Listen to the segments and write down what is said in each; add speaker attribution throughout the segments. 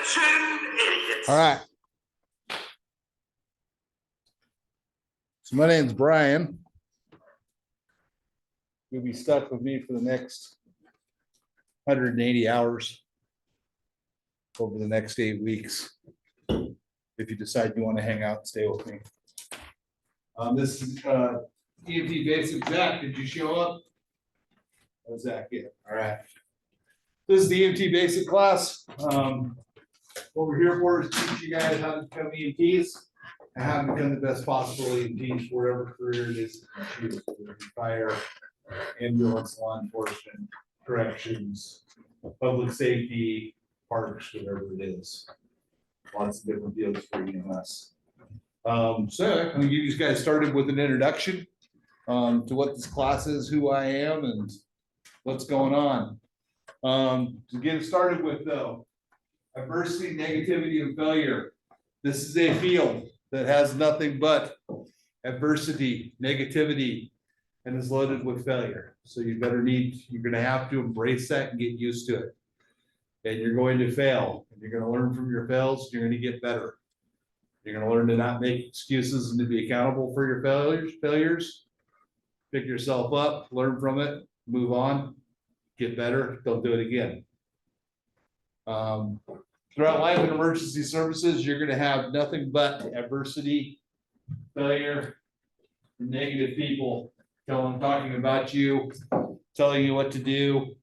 Speaker 1: Attention, idiots.
Speaker 2: All right. So my name's Brian. You'll be stuck with me for the next 180 hours over the next 8 weeks. If you decide you want to hang out and stay with me. This is EMT Basic. Zach, did you show up? Oh, Zach, yeah. All right. This is the EMT Basic class. What we're here for is teach you guys how to become EMTs and how to become the best possible EMTs for whatever career it is that you choose, whether it be fire, ambulance, law enforcement, corrections, public safety, parks, whatever it is. Lots of different fields for EMS. So I'm gonna get you guys started with an introduction to what this class is, who I am, and what's going on. To get started with though, adversity, negativity, and failure. This is a field that has nothing but adversity, negativity, and is loaded with failure. So you're gonna have to embrace that and get used to it. And you're going to fail, and you're gonna learn from your fails, you're gonna get better. You're gonna learn to not make excuses and to be accountable for your failures. Pick yourself up, learn from it, move on, get better, don't do it again. Throughout life in emergency services, you're gonna have nothing but adversity, failure, negative people talking about you, telling you what to do,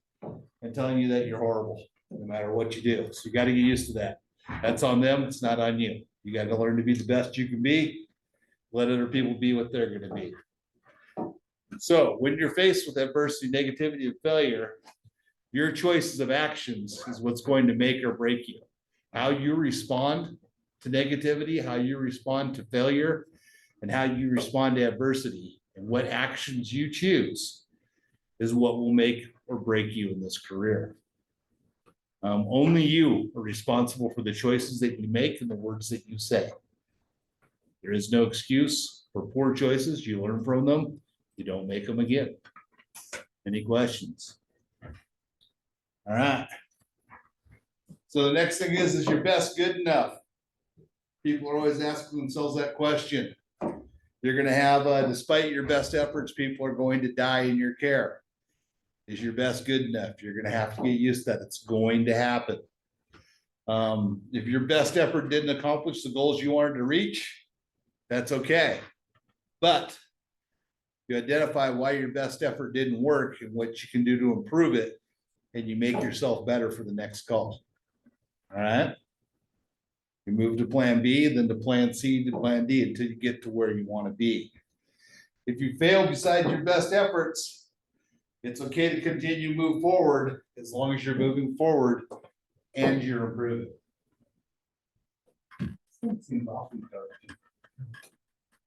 Speaker 2: and telling you that you're horrible, no matter what you do. So you gotta get used to that. That's on them, it's not on you. You gotta learn to be the best you can be. Let other people be what they're gonna be. So when you're faced with adversity, negativity, and failure, your choices of actions is what's going to make or break you. How you respond to negativity, how you respond to failure, and how you respond to adversity, and what actions you choose is what will make or break you in this career. Only you are responsible for the choices that you make and the words that you say. There is no excuse for poor choices. You learn from them. You don't make them again. Any questions? All right. So the next thing is your best good enough? People are always asking themselves that question. You're going to have, despite your best efforts, people are going to die in your care. Is your best good enough? You're going to have to get used to that. It's going to happen. If your best effort didn't accomplish the goals you wanted to reach, that's okay. But you identify why your best effort didn't work and what you can do to improve it, and you make yourself better for the next call. All right. You move to plan B, then to plan C, to plan D until you get to where you want to be. If you fail beside your best efforts, it's okay to continue to move forward as long as you're moving forward and you're improving.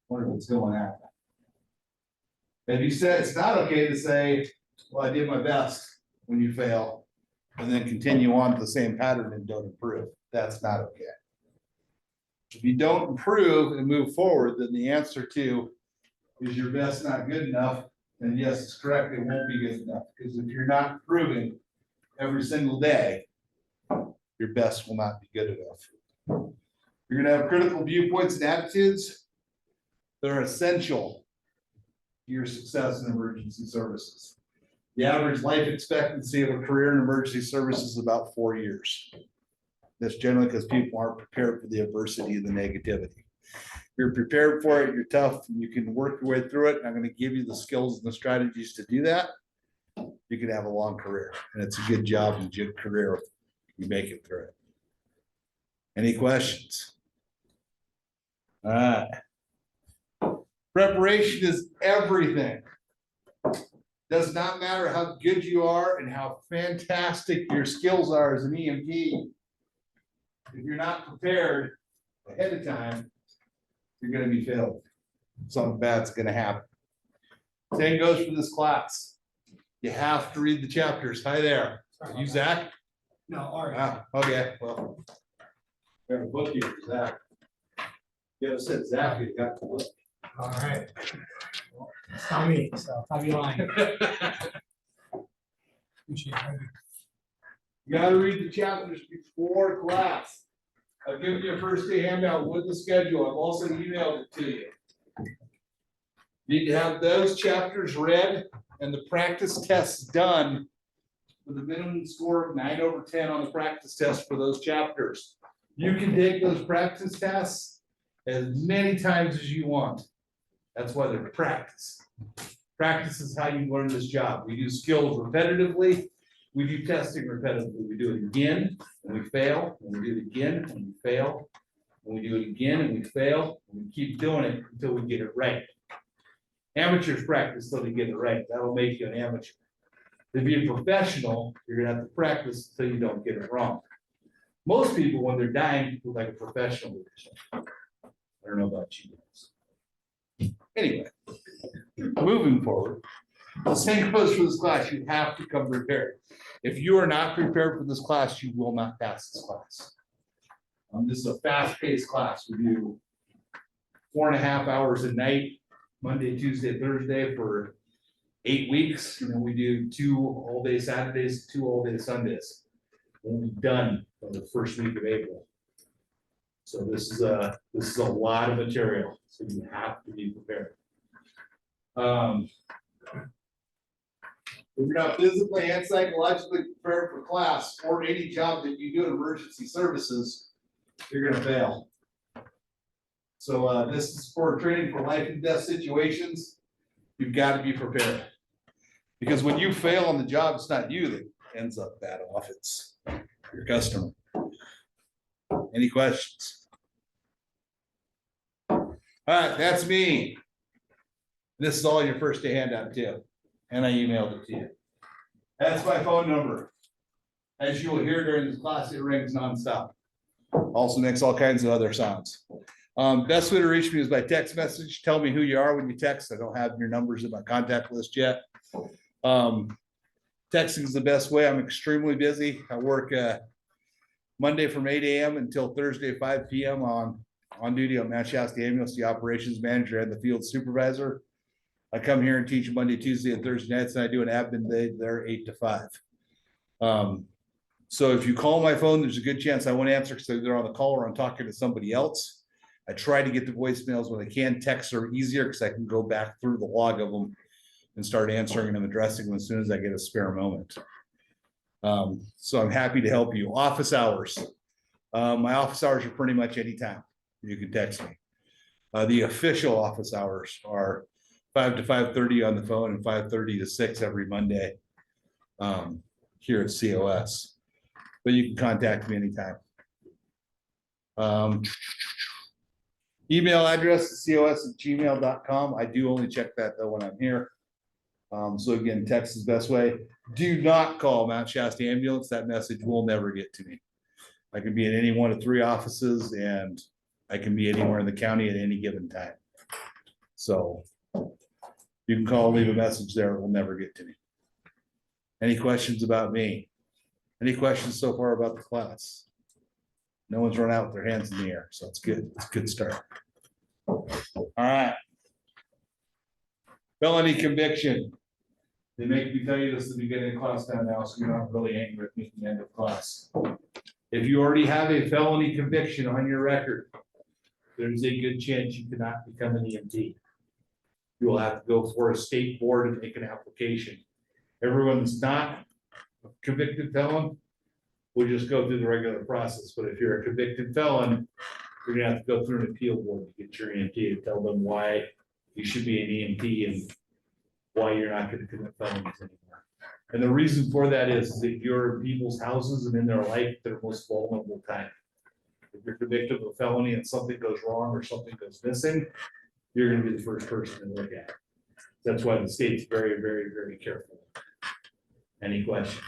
Speaker 2: Wonder what's going on. And you said it's not okay to say, well, I did my best when you fail, and then continue on to the same pattern and don't improve. That's not okay. If you don't improve and move forward, then the answer to is your best not good enough? And yes, it's correct, it won't be good enough, because if you're not improving every single day, your best will not be good enough. You're gonna have critical viewpoints and attitudes that are essential to your success in emergency services. The average life expectancy of a career in emergency services is about 4 years. That's generally because people aren't prepared for the adversity and the negativity. You're prepared for it, you're tough, and you can work your way through it. I'm going to give you the skills and the strategies to do that. You can have a long career, and it's a good job and good career if you make it through it. Any questions? All right. Preparation is everything. Does not matter how good you are and how fantastic your skills are as an EMT. If you're not prepared ahead of time, you're going to be failed. Something bad's going to happen. Same goes for this class. You have to read the chapters. Hi there. Are you Zach?
Speaker 3: No, all right.
Speaker 2: Ah, okay. Well, we have a book here for Zach. You ever said Zach, you got the book.
Speaker 3: All right. Well, it's not me, so I'll be lying. Appreciate it.
Speaker 2: You gotta read the chapters before class. I've given you a first day handout with the schedule. I've also emailed it to you. Need to have those chapters read and the practice tests done with a minimum score of 9/10 on the practice test for those chapters. You can take those practice tests as many times as you want. That's why they're practice. Practice is how you learn this job. We do skills repetitively. We do testing repetitively. We do it again and we fail, and we do it again and we fail, and we do it again and we fail, and we keep doing it until we get it right. Amateurs practice till they get it right. That'll make you an amateur. To be a professional, you're gonna have to practice until you don't get it wrong. Most people, when they're dying, look like a professional. I don't know about you guys. Anyway, moving forward, the same goes for this class. You have to come prepared. If you are not prepared for this class, you will not pass this class. This is a fast-paced class. We do 4.5 hours a night, Monday, Tuesday, Thursday for 8 weeks. And then we do 2 all-day Saturdays, 2 all-day Sundays. We'll be done for the first week of April. So this is a lot of material, so you have to be prepared. If you're not physically and psychologically prepared for class or any job that you do in emergency services, you're gonna fail. So this is for training for life and death situations. You've got to be prepared. Because when you fail on the job, it's not you that ends up bad off, it's your customer. Any questions? All right, that's me. This is all your first day handout too, and I emailed it to you. That's my phone number. As you will hear during this class, it rings nonstop. Also makes all kinds of other sounds. Best way to reach me is by text message. Tell me who you are when you text. I don't have your numbers in my contact list yet. Texting is the best way. I'm extremely busy. I work Monday from 8 a.m. until Thursday 5 p.m. on duty on Mount Shasta Ambulance, the operations manager and the field supervisor. I come here and teach Monday, Tuesday, and Thursday nights, and I do an admin day there 8 to 5. So if you call my phone, there's a good chance I won't answer because they're on the call or I'm talking to somebody else. I try to get the voicemails when I can. Texts are easier because I can go back through the log of them and start answering them, addressing them as soon as I get a spare moment. So I'm happy to help you. Office hours. My office hours are pretty much anytime. You can text me. The official office hours are 5 to 5:30 on the phone and 5:30 to 6 every Monday here at COS. But you can contact me anytime. Email address is cos@gmail.com. I do only check that though when I'm here. So again, text is the best way. Do not call Mount Shasta Ambulance. That message will never get to me. I can be in any one of 3 offices and I can be anywhere in the county at any given time. So you can call, leave a message there. It will never get to me. Any questions about me? Any questions so far about the class? No one's run out with their hands in the air, so it's good. It's a good start. All right. Felony conviction. They make me tell you this at the beginning of class time now, so you're not really angry at me at the end of class. If you already have a felony conviction on your record, there's a good chance you cannot become an EMT. You will have to go for a state board and make an application. Everyone that's not a convicted felon will just go through the regular process. But if you're a convicted felon, you're gonna have to go through an appeal board to get your EMT and tell them why you should be an EMT and why you're not gonna commit felonies anymore. And the reason for that is that you're in people's houses and in their life, their most vulnerable time. If you're convicted of a felony and something goes wrong or something goes missing, you're gonna be the first person to look at it. That's why the state's very, very, very careful. Any questions?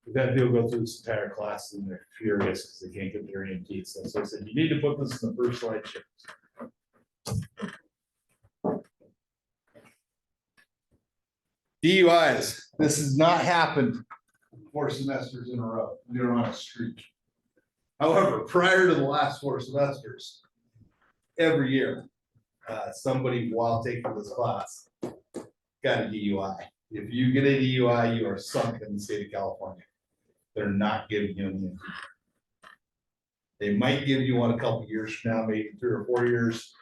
Speaker 2: We've had people go through this entire class and they're furious because they can't get their EMT. So I said, you need to put this in the first slideshow. DUIs. This has not happened 4 semesters in a row. We are on a streak. However, prior to the last 4 semesters, every year, somebody while taking this class got a DUI. If you get a DUI, you are sunk in the state of California.
Speaker 1: they're not giving you an EMT. They might give you one a couple years from now, maybe 3 or 4 years,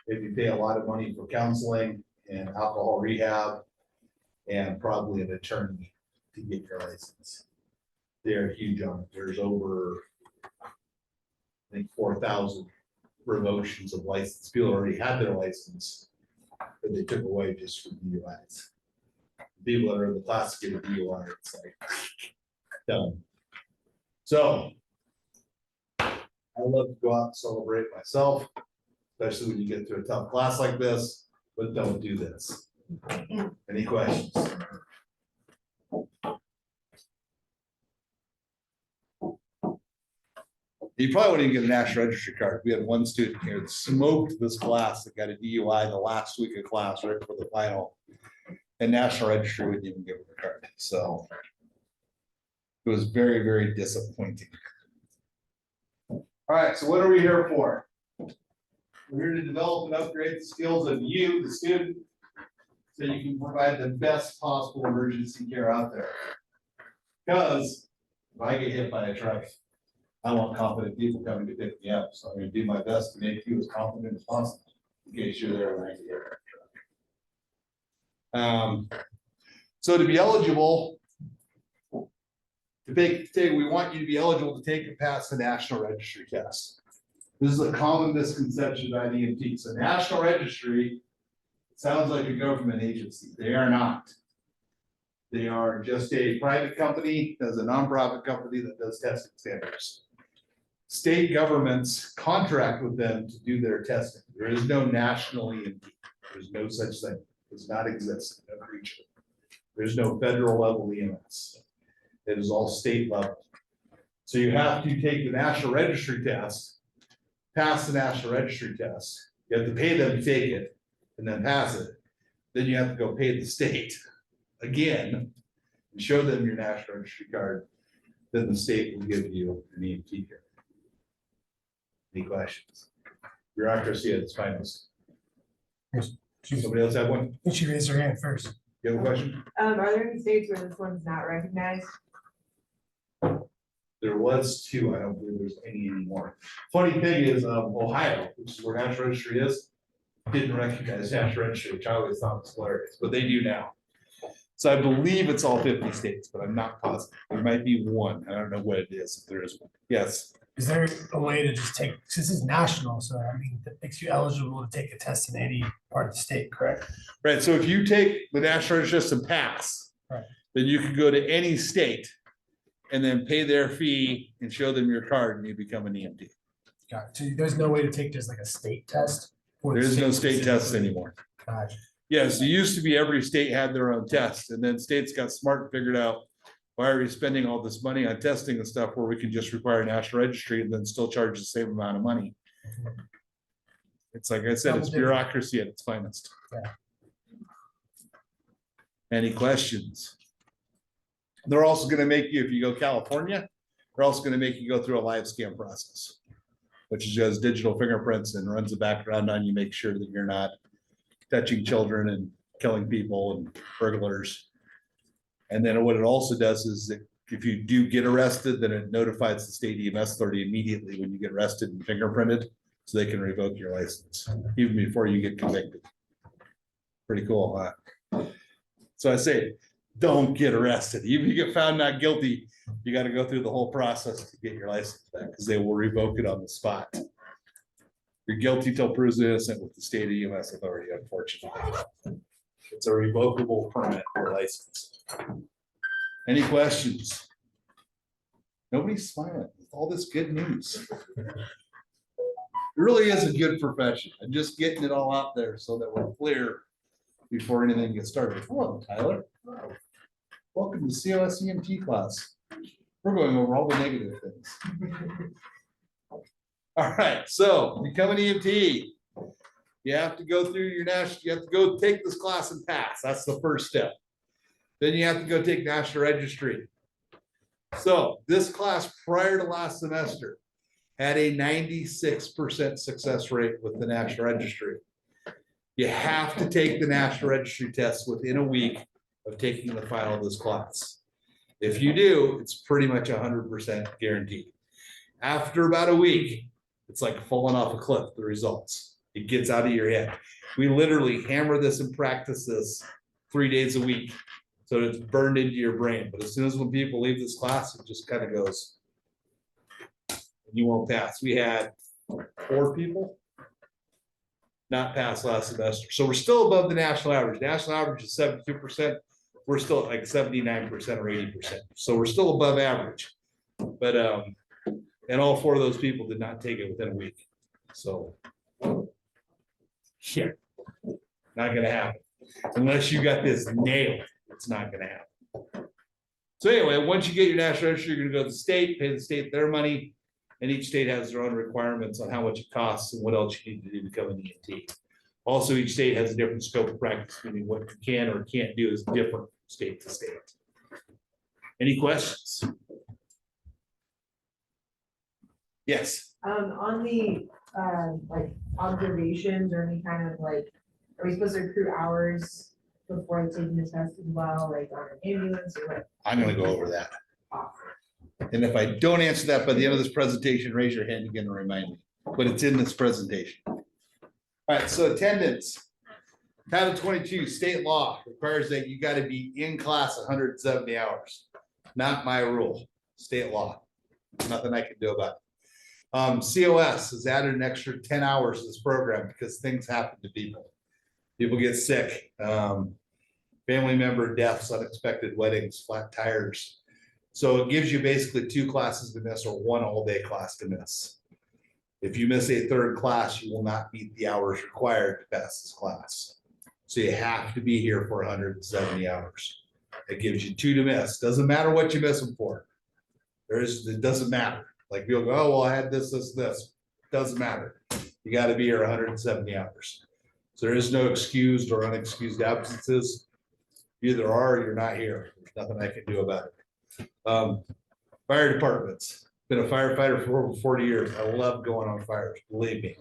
Speaker 1: if you pay a lot of money for counseling and alcohol rehab and probably an attorney to get your license. They're huge on it. There's over, I think, 4,000 revocations of license. People already had their license, but they took away just for DUIs. People that are in the class get a DUI, it's like done. So I love to go out and celebrate myself, especially when you get through a tough class like this, but don't do this. Any questions? You probably wouldn't even get a national registry card. We had one student here that smoked this class that got a DUI the last week of class right for the final. And national registry wouldn't even give him a card. So it was very, very disappointing. All right, so what are we here for? We're here to develop and upgrade the skills of you, the student, so you can provide the best possible emergency care out there. Because if I get hit by a truck, I want confident people coming to pick me up. So I'm gonna do my best to make you as confident as possible in case you're there when I get hit. So to be eligible, we want you to be eligible to take and pass the national registry test. This is a common misconception by the EMT. So national registry sounds like a government agency. They are not. They are just a private company, as a nonprofit company that does testing standards. State governments contract with them to do their testing. There is no national EMT. There's no such thing. It does not exist. No creature. There's no federal level EMS. It is all state level. So you have to take the national registry test, pass the national registry test. You have to pay them to take it and then pass it. Then you have to go pay the state again and show them your national registry card. Then the state will give you an EMT card. Any questions? Bureaucracy at its finest. Somebody else have one?
Speaker 3: She raised her hand first.
Speaker 1: You have a question?
Speaker 4: Are there any states where this one's not recognized?
Speaker 1: There was 2. I don't believe there's any anymore. Funny thing is, Ohio, which is where national registry is, didn't recognize national registry, which I always thought was hilarious, but they do now. So I believe it's all 50 states, but I'm not positive. There might be one. I don't know what it is, if there is one. Yes.
Speaker 3: Is there a way to just take, this is national, so I mean, that makes you eligible to take a test in any part of the state, correct?
Speaker 1: Right, so if you take the national registry and pass,
Speaker 3: Right.
Speaker 1: then you can go to any state and then pay their fee and show them your card and you become an EMT.
Speaker 3: Got it. So there's no way to take just like a state test? for the
Speaker 1: There is no state tests
Speaker 3: specifically?
Speaker 1: anymore.
Speaker 3: Gotcha.
Speaker 1: Yes, it used to be every state had their own test, and then states got smart and figured out, why are we spending all this money on testing and stuff where we can just require a national registry and then still charge the same amount of money? It's like I said, it's bureaucracy at its finest.
Speaker 3: Yeah.
Speaker 1: Any questions? They're also gonna make you, if you go California, they're also gonna make you go through a live scan process, which is just digital fingerprints and runs a background on you, make sure that you're not touching children and killing people and burglars. And then what it also does is that if you do get arrested, then it notifies the state EMS authority immediately when you get arrested and fingerprinted, so they can revoke your license, even before you get convicted. Pretty cool, huh? So I say, don't get arrested. Even if you get found not guilty, you gotta go through the whole process to get your license back, because they will revoke it on the spot. You're guilty till proven innocent with the state EMS authority, unfortunately. It's a revocable permit or license. Any questions? Nobody's smiling with all this good news. It really is a good profession. I'm just getting it all out there so that we're clear before anything gets started. Hello, Tyler. Welcome to COS EMT class. We're going over all the negative things. All right, so become an EMT. You have to go through your national, you have to go take this class and pass. That's the first step. Then you have to go take national registry. So this class prior to last semester had a 96% success rate with the national registry. You have to take the national registry test within a week of taking the final of this class.
Speaker 2: If you do, it's pretty much 100% guaranteed. After about a week, it's like falling off a cliff, the results. It gets out of your head. We literally hammer this and practice this 3 days a week. So it's burned into your brain. But as soon as when people leave this class, it just kind of goes. You won't pass. We had 4 people not pass last semester. So we're still above the national average. National average is 72%. We're still at like 79% or 80%. So we're still above average. But and all 4 of those people did not take it within a week. So yeah, not gonna happen. Unless you got this nailed, it's not gonna happen. So anyway, once you get your national registry, you're gonna go to the state, pay the state their money, and each state has their own requirements on how much it costs and what else you need to do to become an EMT. Also, each state has a different scope of practice, meaning what you can or can't do is different state to state. Any questions? Yes.
Speaker 4: On the, like observations or any kind of like, are we supposed to accrue hours before taking the test as well, like on an ambulance or what?
Speaker 1: I'm gonna go over that.
Speaker 4: Awesome.
Speaker 1: And if I don't answer that by the end of this presentation, raise your hand again and remind me, but it's in this presentation. All right, so attendance. Title 22, state law requires that you gotta be in class 170 hours. Not my rule, state law. Nothing I can do about it. COS has added an extra 10 hours to this program because things happen to people. People get sick, family member deaths, unexpected weddings, flat tires. So it gives you basically 2 classes to miss or 1 all-day class to miss. If you miss a 3rd class, you will not meet the hours required to pass this class. So you have to be here for 170 hours. It gives you 2 to miss. Doesn't matter what you miss them for. It doesn't matter. Like people go, oh, well, I had this. Doesn't matter. You got to be here 170 hours. So there is no excused or unexcused absences. You either are or you're not here. There's nothing I can do about it. Fire departments. Been a firefighter for over 40 years. I love going on fires. Believe me.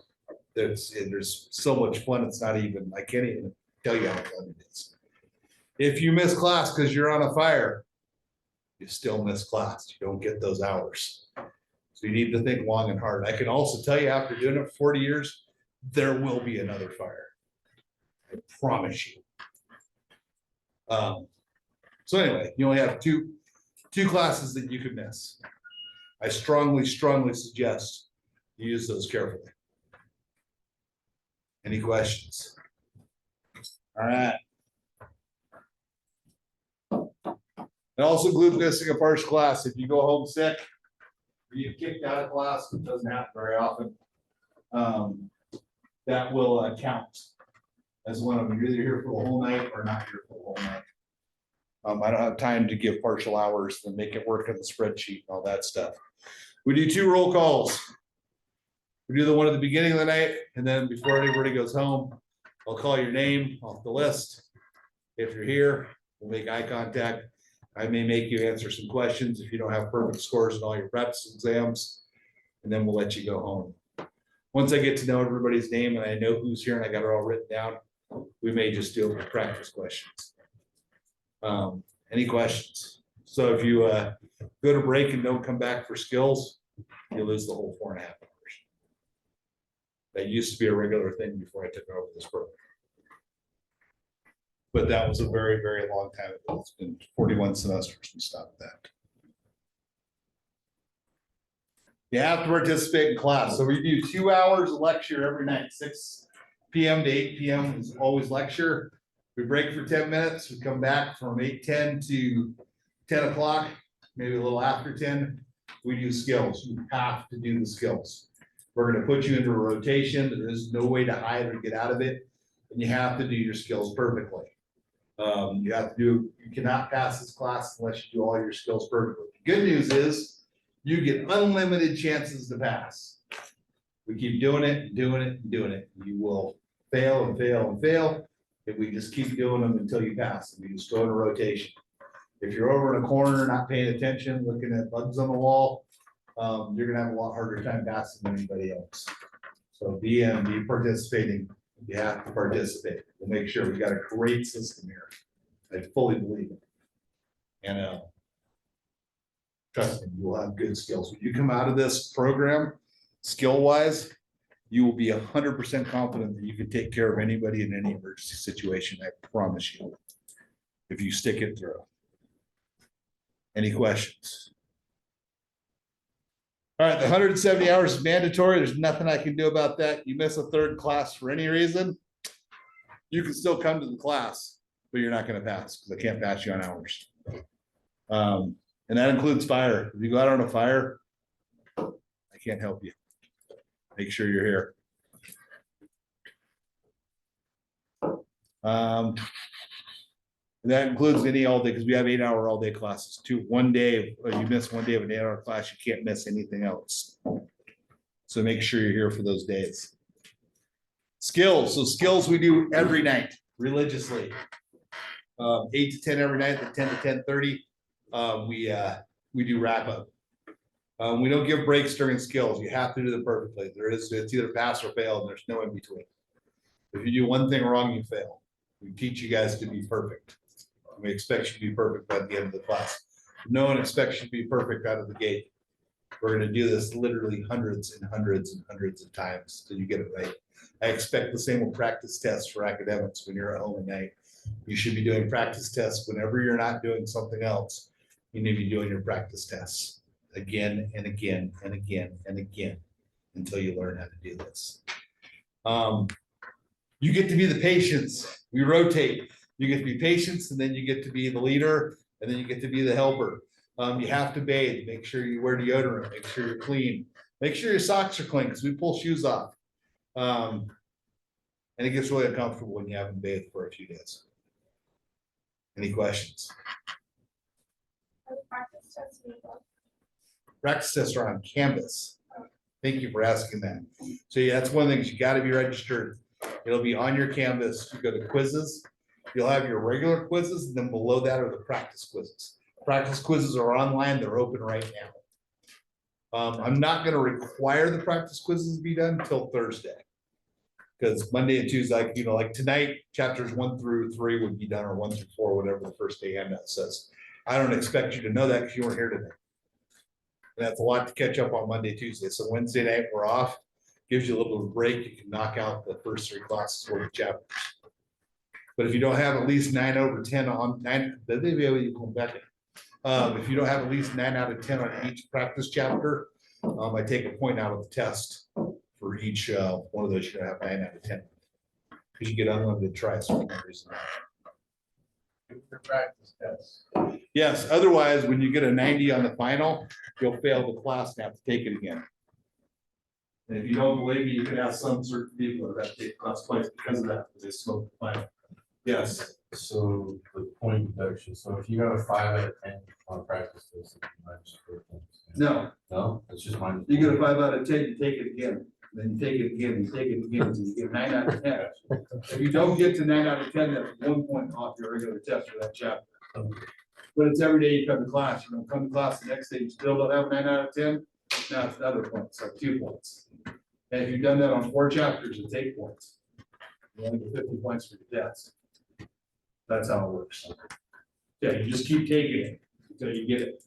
Speaker 1: There's so much fun. It's not even, I can't even tell you how fun it is. If you miss class because you're on a fire, you still miss class. You don't get those hours. So you need to think long and hard. I can also tell you after doing it for 40 years, there will be another fire. I promise you. So anyway, you only have two classes that you could miss. I strongly suggest you use those carefully. Any questions? All right. And also include missing a partial class. If you go home sick, or you get kicked out of class, which doesn't happen very often, that will count as one of them. You're either here for the whole night or not here for the whole night. I don't have time to give partial hours and make it work in the spreadsheet and all that stuff. We do 2 roll calls. We do the one at the beginning of the night, and then before everybody goes home, I'll call your name off the list. If you're here, we'll make eye contact. I may make you answer some questions if you don't have perfect scores in all your preps exams, and then we'll let you go home. Once I get to know everybody's name and I know who's here and I got it all written down, we may just do it with practice questions. Any questions? So if you go to break and don't come back for skills, you lose the whole 4.5 hours. That used to be a regular thing before I took over this program. But that was a very, very long time ago. It's been 41 semesters we stopped that. You have to participate in class. So we do 2 hours of lecture every night, 6 p.m. to 8 p.m. is always lecture. We break for 10 minutes. We come back from 8:10 to 10 o'clock, maybe a little after 10. We do skills. You have to do the skills. We're going to put you into a rotation. There is no way to hide or get out of it. And you have to do your skills perfectly. You cannot pass this class unless you do all your skills perfectly. The good news is you get unlimited chances to pass. We keep doing it and doing it and doing it. You will fail and fail and fail. If we just keep doing them until you pass, we just go in a rotation. If you're over in a corner, not paying attention, looking at bugs on the wall, you're gonna have a lot harder time passing than anybody else. So be participating. You have to participate. We'll make sure we got a great system here. I fully believe it. And Trust me, you will have good skills. When you come out of this program, skill wise, you will be 100% confident that you can take care of anybody in any emergency situation. I promise you. If you stick it through. Any questions? All right, the 170 hours is mandatory. There's nothing I can do about that. You miss a third class for any reason, you can still come to the class, but you're not gonna pass because I can't pass you on hours. And that includes fire. If you go out on a fire, I can't help you. Make sure you're here. That includes any all day, because we have 8-hour all day classes too. One day, or you miss one day of an 8-hour class, you can't miss anything else. So make sure you're here for those days. Skills, so skills we do every night religiously. 8 to 10 every night, the 10 to 10:30. We do wrap up. We don't give breaks during skills. You have to do them perfectly. It's either pass or fail, and there's no in between. If you do one thing wrong, you fail. We teach you guys to be perfect. We expect you to be perfect by the end of the class. No one expects you to be perfect out of the gate. We're gonna do this literally hundreds and hundreds and hundreds of times till you get it right. I expect the same with practice tests for academics when you're at home at night. You should be doing practice tests whenever you're not doing something else. You need to be doing your practice tests again and again and again and again until you learn how to do this. You get to be the patients. We rotate. You get to be patients, and then you get to be the leader, and then you get to be the helper. You have to bathe. Make sure you wear deodorant. Make sure you're clean. Make sure your socks are clean because we pull shoes off. And it gets really uncomfortable when you haven't bathed for a few days. Any questions? Practice tests are on Canvas. Thank you for asking that. So yeah, that's one of the things, you got to be registered. It'll be on your Canvas. You go to quizzes. You'll have your regular quizzes, and then below that are the practice quizzes. Practice quizzes are online. They're open right now. I'm not going to require the practice quizzes to be done until Thursday. Because Monday and Tuesday, like tonight, chapters 1 through 3 would be done, or 1 through 4, whatever the first day handout says. I don't expect you to know that because you weren't here today. And that's a lot to catch up on Monday, Tuesday. So Wednesday night, we're off. Gives you a little bit of break. You can knock out the first 3 classes worth of chapters. But if you don't have at least 9 over 10 on 9, if you don't have at least 9 out of 10 on each practice chapter, I take a point out of the test for each one of those. You're gonna have 9 out of 10 because you get unlimited tries for no reason.
Speaker 2: For practice tests.
Speaker 1: Yes, otherwise, when you get a 90 on the final, you'll fail the class and have to take it again. And if you don't believe me, you can ask some certain people that have to take the class twice because of that, because they smoked the final. Yes.
Speaker 5: So the point deduction, so if you got a 5 out of 10 on practice test, it's minus 4 points.
Speaker 1: No,
Speaker 5: No, it's just minus.
Speaker 1: you get a 5 out of 10, you take it again, then you take it again, you take it again, and you get 9 out of 10. If you don't get to 9 out of 10, that's 1 point off your regular test for that chapter. But it's every day you come to class. You don't come to class the next day, you still don't have 9 out of 10. Now it's another point, so 2 points. And if you've done that on 4 chapters, it's 8 points. You only get 50 points for your test. That's how it works. Yeah, you just keep taking it until you get it.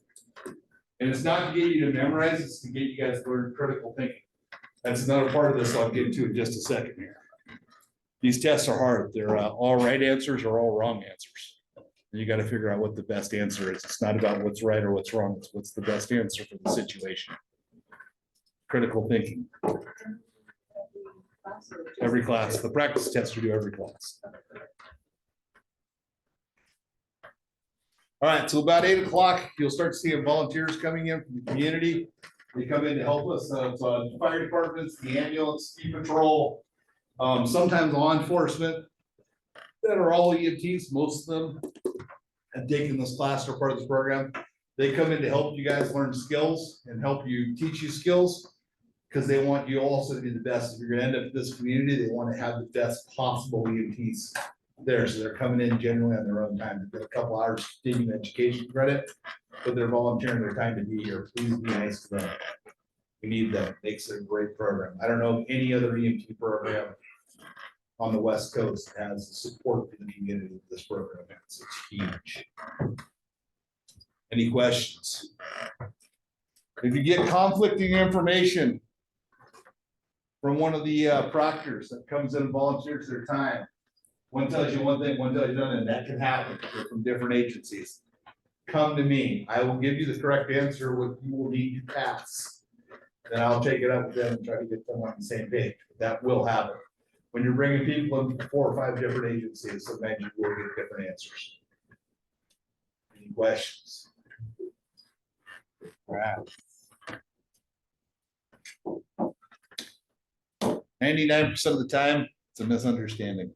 Speaker 1: And it's not to get you to memorize, it's to get you guys to learn critical thinking. That's another part of this I'll get to in just a second here. These tests are hard. They're all right answers or all wrong answers. And you got to figure out what the best answer is. It's not about what's right or what's wrong. It's what's the best answer for the situation. Critical thinking. Every class, the practice tests we do every class. All right, so about 8 o'clock, you'll start seeing volunteers coming in from the community. They come in to help us. So it's the fire departments, the ambulance, ski patrol, sometimes law enforcement that are all EMTs. Most of them have taken this class or part of this program. They come in to help you guys learn skills and help you teach you skills because they want you also to be the best. If you're going to end up in this community, they want to have the best possible EMTs there. So they're coming in generally on their own time. They've got a couple hours taking education credit, but they're volunteering their time to be here. Please be nice to them. We need them. Makes it a great program. I don't know of any other EMT program on the West Coast that has the support for the community that this program has. It's huge. Any questions? If you get conflicting information from one of the proctors that comes in and volunteers their time, one tells you one thing, one tells you another, and that can happen. They're from different agencies. Come to me. I will give you the correct answer, what you will need to pass. Then I'll take it up with them and try to get them on the same page. That will happen. When you're bringing people in from 4 or 5 different agencies, sometimes you will get different answers. Any questions? All right. 99% of the time, it's a misunderstanding.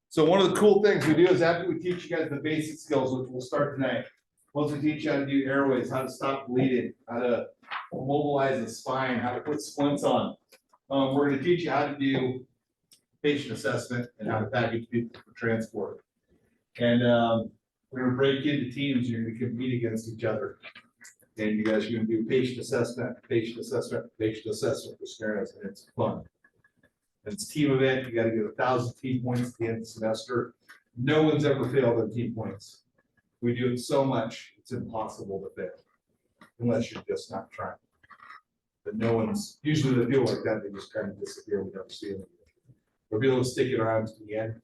Speaker 1: So one of the cool things we do is after we teach you guys the basic skills, which we'll start tonight. Once we teach you how to do airways, how to stop bleeding, how to mobilize the spine, how to put splints on. We're gonna teach you how to do patient assessment and how to package people for transport. And we're gonna break into teams, you're gonna compete against each other. And you guys are gonna do patient assessment for scenarios, and it's fun. It's a team event, you gotta get 1,000 team points at the end of the semester. No one's ever failed on team points. We do it so much, it's impossible to fail. Unless you're just not trying. But no one's, usually they feel like that, they just kind of disappear, we never see them. We'll be able to stick it around to the end.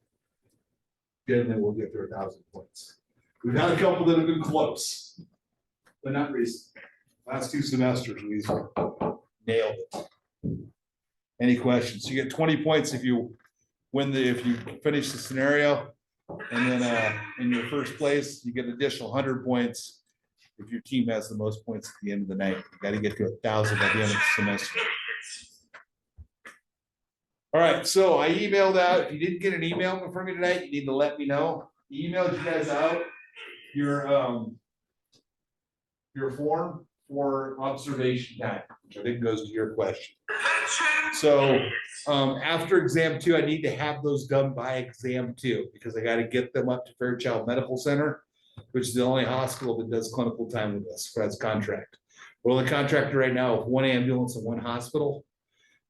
Speaker 1: Generally, we'll get their 1,000 points. We've had a couple that have been close, but not recent. Last 2 semesters, we've nailed it. Any questions? You get 20 points if you win if you finish the scenario. And then in your first place, you get additional 100 points if your team has the most points at the end of the night. You got to get to 1,000 by the end of the semester. All right, so I emailed out. If you didn't get an email from me tonight, you need to let me know. I emailed you guys out your form for observation time, which I think goes to your question. So after exam 2, I need to have those done by exam 2 because I got to get them up to Fairchild Medical Center, which is the only hospital that does clinical time with us for its contract. We're on the contract right now with 1 ambulance and 1 hospital.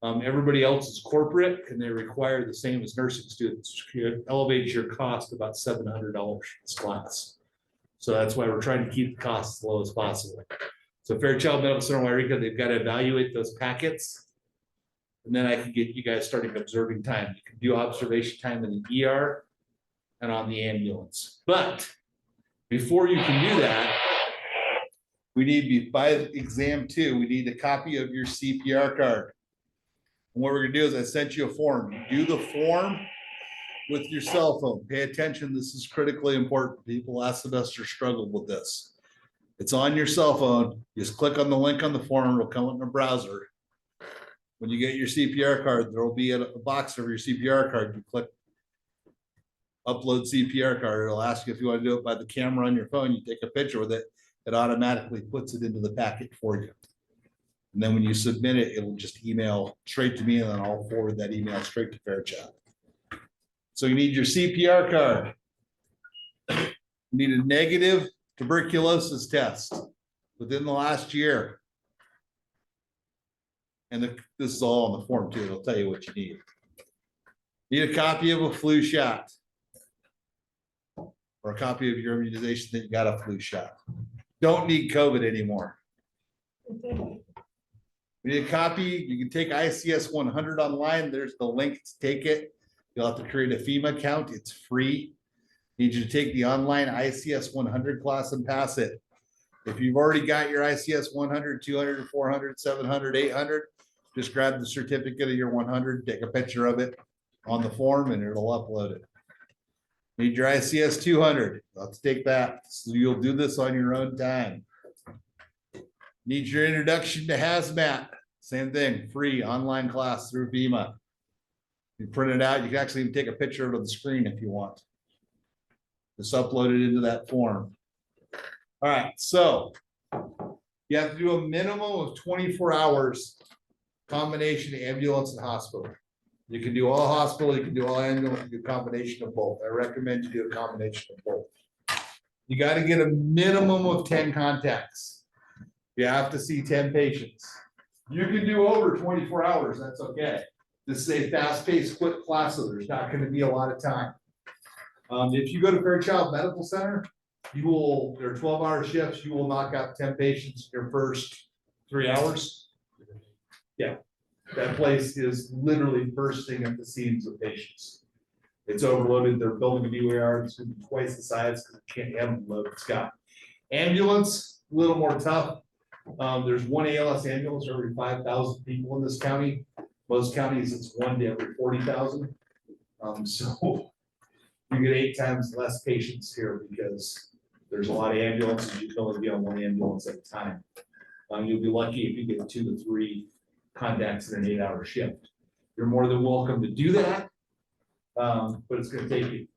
Speaker 1: Everybody else is corporate and they require the same as nursing students. It elevates your cost about $700 for this class. So that's why we're trying to keep the costs as low as possible. So Fairchild Medical Center, Wairika, they've got to evaluate those packets. And then I can get you guys starting observing time. You can do observation time in the ER and on the ambulance. But before you can do that, we need, by exam 2, we need a copy of your CPR card. And what we're gonna do is I sent you a form. You do the form with your cell phone. Pay attention, this is critically important. People last semester struggled with this. It's on your cell phone. Just click on the link on the form, it'll come up in a browser. When you get your CPR card, there will be a box of your CPR card. You click upload CPR card. It'll ask you if you want to do it by the camera on your phone. You take a picture with it. It automatically puts it into the packet for you. And then when you submit it, it'll just email straight to me and then I'll forward that email straight to Fairchild. So you need your CPR card. You need a negative tuberculosis test within the last year. And this is all on the form too. It'll tell you what you need. Need a copy of a flu shot. Or a copy of your immunization that you got a flu shot. Don't need COVID anymore. We need a copy. You can take ICS 100 online. There's the link to take it. You'll have to create a FEMA account. It's free. Need you to take the online ICS 100 class and pass it. If you've already got your ICS 100, 200, 400, 700, 800, just grab the certificate of your 100, take a picture of it on the form and it'll upload it. Need your ICS 200. Let's take that. So you'll do this on your own time. Need your introduction to hazmat. Same thing, free online class through FEMA. You print it out. You can actually even take a picture of it on the screen if you want. Just upload it into that form. All right, so you have to do a minimum of 24 hours combination of ambulance and hospital. You can do all hospital, you can do all ambulance, you can do a combination of both. I recommend you do a combination of both. You got to get a minimum of 10 contacts. You have to see 10 patients. You can do over 24 hours, that's okay. This is a fast-paced, quick class, so there's not going to be a lot of time. If you go to Fairchild Medical Center,
Speaker 2: they're 12-hour shifts, you will knock out 10 patients in your first 3 hours. Yeah, that place is literally bursting at the seams of patients. It's overloaded, they're building a new ER, it's gonna be twice the size, because it can't handle the load it's got. Ambulance, a little more tough. There's one ALS ambulance for every 5,000 people in this county. Most counties, it's 1 to every 40,000. So you get 8 times less patients here because there's a lot of ambulances, you can only be on one ambulance at a time. You'll be lucky if you get 2 to 3 contacts in an 8-hour shift. You're more than welcome to do that. But it's gonna take you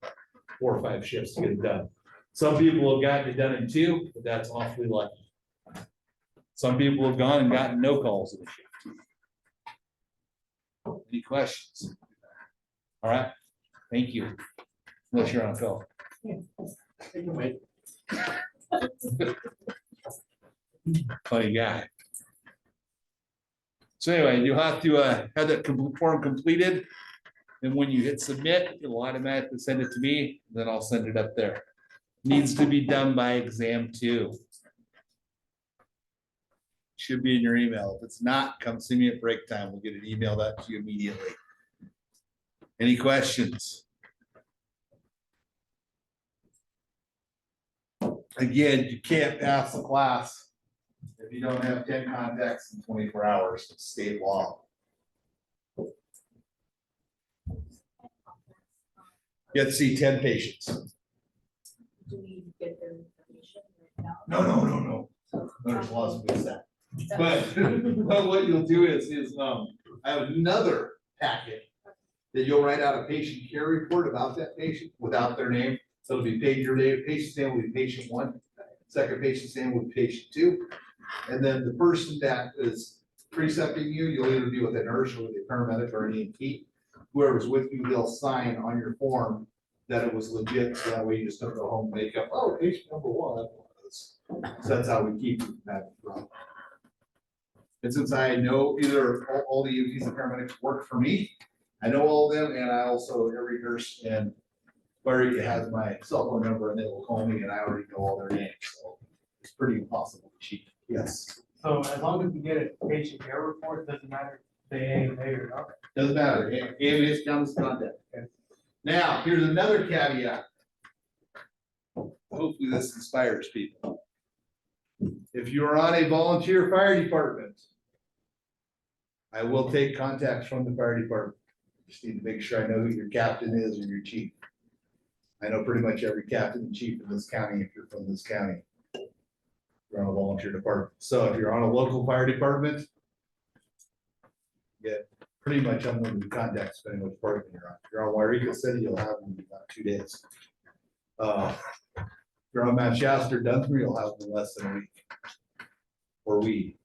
Speaker 2: 4 or 5 shifts to get it done. Some people have gotten it done in 2, but that's awfully lucky. Some people have gone and gotten no calls in a shift. Any questions? All right, thank you. Unless you're on a call. Funny guy. So anyway, you'll have to have that form completed. And when you hit submit, it'll automatically send it to me, then I'll send it up there. Needs to be done by exam 2. Should be in your email. If it's not, come see me at break time. We'll get it emailed out to you immediately. Any questions? Again, you can't pass the class if you don't have 10 contacts in 24 hours. It's state law. You have to see 10 patients.
Speaker 4: Do we get their information right now?
Speaker 2: No. There's laws against that. But what you'll do is I have another packet that you'll write out a patient care report about that patient without their name. So it'll be your name, patient's name will be patient 1, second patient's name will be patient 2. And then the person that is precepting you, you'll either be with a nurse or with a paramedic or an EMT. Whoever's with you, they'll sign on your form that it was legit, so that way you just don't go home and make up, oh, patient number 1. So that's how we keep that from. And since I know either all the EMTs and paramedics work for me, I know all of them, and I also, every nurse and Larry has my cell phone number, and they will call me, and I already know all their names, so it's pretty impossible to cheat. Yes,
Speaker 3: So as long as we get a patient care report, doesn't matter if they AMA or not.
Speaker 2: doesn't matter, AMS counts as contact. Now, here's another caveat. Hopefully this inspires people. If you're on a volunteer fire department, I will take contacts from the fire department. Just need to make sure I know who your captain is or your chief. I know pretty much every captain and chief in this county if you're from this county. You're on a volunteer department. So if you're on a local fire department, get pretty much unlimited contacts depending on which department you're on. If you're on Wairika City, you'll have them in about 2 days. If you're on Mount Shasta or Dunsmere, you'll have them in less than a week. Or we.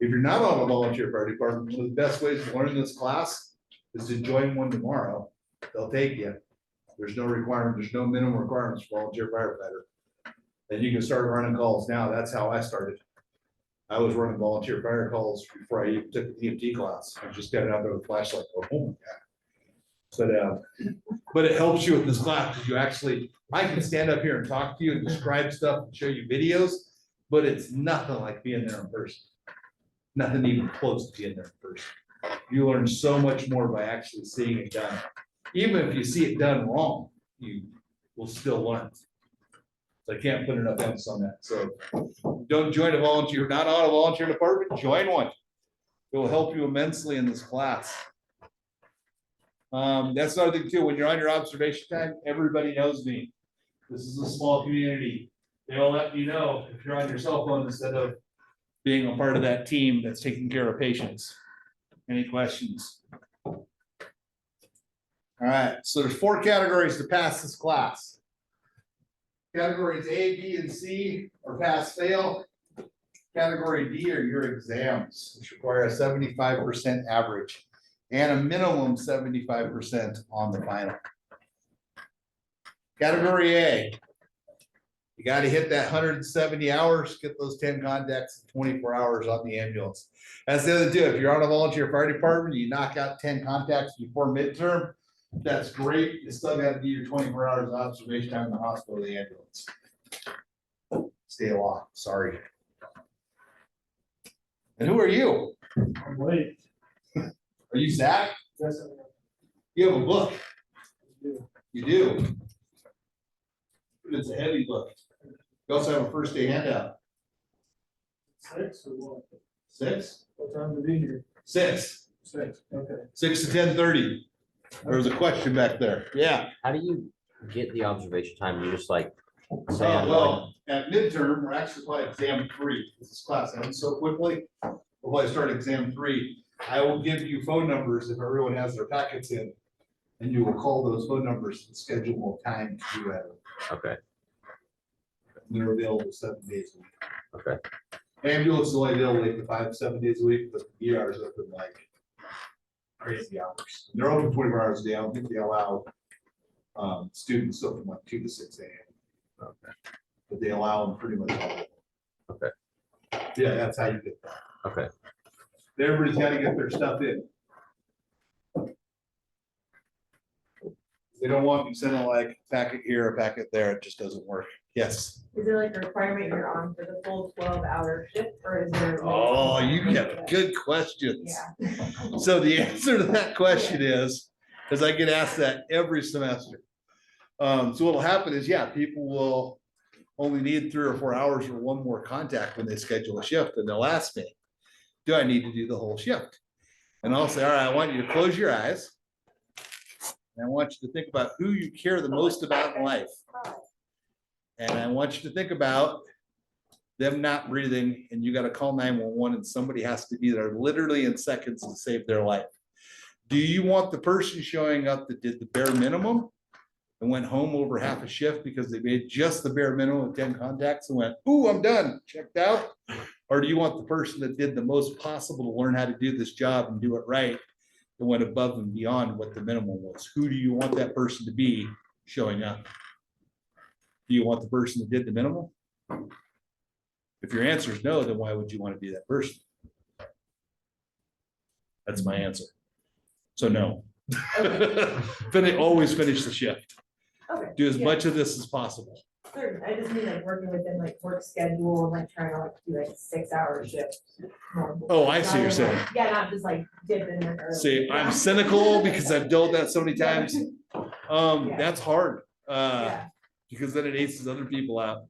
Speaker 2: If you're not on a volunteer fire department, one of the best ways to learn this class is to join one tomorrow. They'll take you. There's no requirement, there's no minimum requirements for volunteer firefighter. And you can start running calls now. That's how I started. I was running volunteer fire calls before I even took the EMT class. I just got it out there with a flashlight. Oh my God. But it helps you with this class because you actually, I can stand up here and talk to you and describe stuff and show you videos, but it's nothing like being there in person. Nothing even close to being there in person. You learn so much more by actually seeing it done. Even if you see it done wrong, you will still learn. So I can't put enough emphasis on that. So don't join a volunteer, not on a volunteer department, join one. It will help you immensely in this class. That's another thing too, when you're on your observation time, everybody knows me. This is a small community. They'll let you know if you're on your cell phone instead of being a part of that team that's taking care of patients. Any questions? All right, so there's 4 categories to pass this class. Categories A, B, and C are pass fail. Category D are your exams, which require a 75% average and a minimum 75% on the final. Category A, you got to hit that 170 hours, get those 10 contacts in 24 hours on the ambulance. That's the other two. If you're on a volunteer fire department, you knock out 10 contacts before midterm, that's great. You still got to do your 24 hours of observation time in the hospital or the ambulance.
Speaker 1: State law, sorry. And who are you?
Speaker 3: I'm late.
Speaker 1: Are you Zach?
Speaker 3: Yes,
Speaker 1: You have a book.
Speaker 3: do.
Speaker 1: You do. It's a heavy book. You also have a first day handout.
Speaker 3: 6 or what?
Speaker 1: 6?
Speaker 3: What time to be here?
Speaker 1: 6.
Speaker 3: 6, okay.
Speaker 1: 6 to 10:30. There was a question back there. Yeah.
Speaker 6: How do you get the observation time? You just like
Speaker 1: Oh,
Speaker 6: say, I'm going,
Speaker 1: well, at midterm, we're actually probably exam 3. This class ends so quickly. We'll probably start exam 3. I will give you phone numbers if everyone has their packets in. And you will call those phone numbers and schedule a time to do that.
Speaker 6: okay,
Speaker 1: And they're available 7 days a week.
Speaker 6: okay,
Speaker 1: Ambulance is only available like 5-7 days a week, but the ER is open like crazy hours. They're open 24 hours a day. I don't think they allow students open like 2 to 6 a.m.
Speaker 6: okay,
Speaker 1: But they allow them pretty much all day.
Speaker 6: Okay.
Speaker 1: Yeah, that's how you get that.
Speaker 6: okay.
Speaker 1: Everybody's got to get their stuff in. They don't want you sending like a packet here, a packet there. It just doesn't work. Yes.
Speaker 4: Is there like a requirement you're on for the full 12-hour shift, or is there? like-
Speaker 1: Oh, you have good questions.
Speaker 4: Yeah.
Speaker 1: So the answer to that question is, because I get asked that every semester. So what'll happen is, yeah, people will only need 3 or 4 hours or one more contact when they schedule a shift, and they'll ask me, do I need to do the whole shift? And I'll say, all right, I want you to close your eyes. And I want you to think about who you care the most about in life. And I want you to think about them not breathing, and you got to call 911, and somebody has to be there literally in seconds to save their life. Do you want the person showing up that did the bare minimum and went home over half a shift because they made just the bare minimum of 10 contacts and went, ooh, I'm done, checked out? Or do you want the person that did the most possible to learn how to do this job and do it right and went above and beyond what the minimum was? Who do you want that person to be showing up? Do you want the person that did the minimum? If your answer is no, then why would you want to be that person? That's my answer. So no. Always finish the shift.
Speaker 4: Okay.
Speaker 1: Do as
Speaker 4: yeah,
Speaker 1: much of this as possible.
Speaker 4: certain. I just mean like working within like work schedule and like trying to like do like 6-hour shifts.
Speaker 1: Oh, I see what you're saying.
Speaker 4: Yeah, not just like dip in there. early.
Speaker 1: See, I'm cynical because I've dealt that so many times.
Speaker 4: Yeah.
Speaker 1: That's hard.
Speaker 4: Yeah,
Speaker 1: Because then it aces other people out.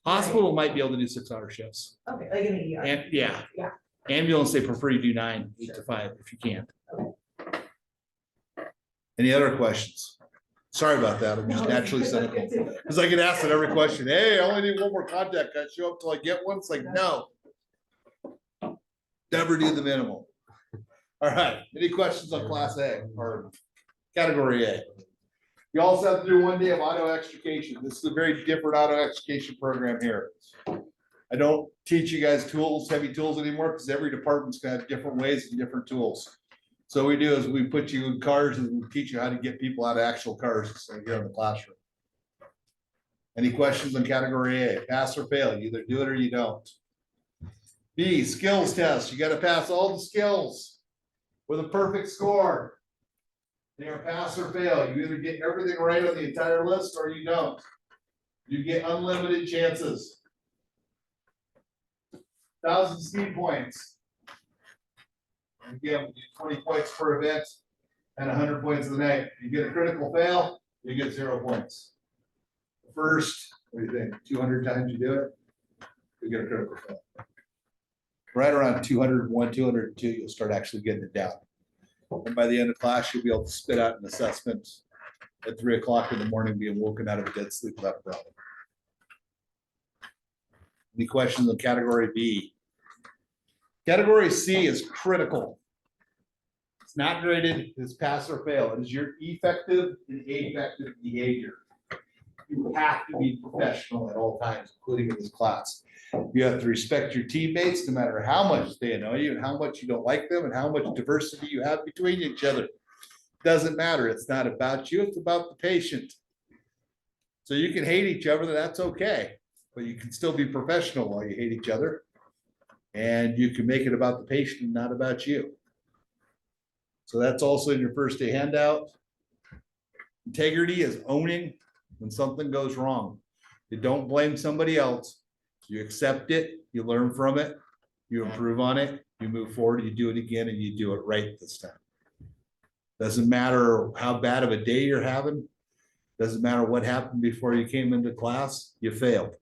Speaker 1: Hospital might be able to do 6-hour shifts.
Speaker 4: okay, like in the ER.
Speaker 1: And yeah.
Speaker 4: Yeah.
Speaker 1: Ambulance, they prefer you do 9, 8 to 5 if you can. Any other questions? Sorry about that. I'm just naturally cynical. Because I get asked at every question, hey, I only need one more contact. Can I show up till I get one? It's like, no. Never do the minimum. All right, any questions on class A or category A? You also have to do 1 day of auto extrication. This is a very different auto extrication program here. I don't teach you guys tools, heavy tools anymore, because every department's gonna have different ways and different tools. So what we do is we put you in cars and we teach you how to get people out of actual cars, so here in the classroom. Any questions on category A? Pass or fail? You either do it or you don't. B, skills test. You gotta pass all the skills with a perfect score. They are pass or fail. You either get everything right on the entire list or you don't. You get unlimited chances. 1,000 speed points. And again, we do 20 points per event and 100 points of the night. You get a critical fail, you get 0 points. First, what do you think? 200 times you do it, you get a critical fail. Right around 201, 202, you'll start actually getting it down. And by the end of class, you'll be able to spit out an assessment at 3 o'clock in the morning, being woken out of a dead sleep without a problem. Any questions on category B? Category C is critical. It's not graded, it's pass or fail. It is your effective and affective behavior. You have to be professional at all times, including in this class. You have to respect your teammates, no matter how much they annoy you and how much you don't like them and how much diversity you have between each other. Doesn't matter. It's not about you, it's about the patient. So you can hate each other, that's okay, but you can still be professional while you hate each other. And you can make it about the patient and not about you. So that's also in your first day handout. Integrity is owning when something goes wrong. You don't blame somebody else. You accept it, you learn from it, you improve on it, you move forward, you do it again, and you do it right this time. Doesn't matter how bad of a day you're having. Doesn't matter what happened before you came into class, you failed.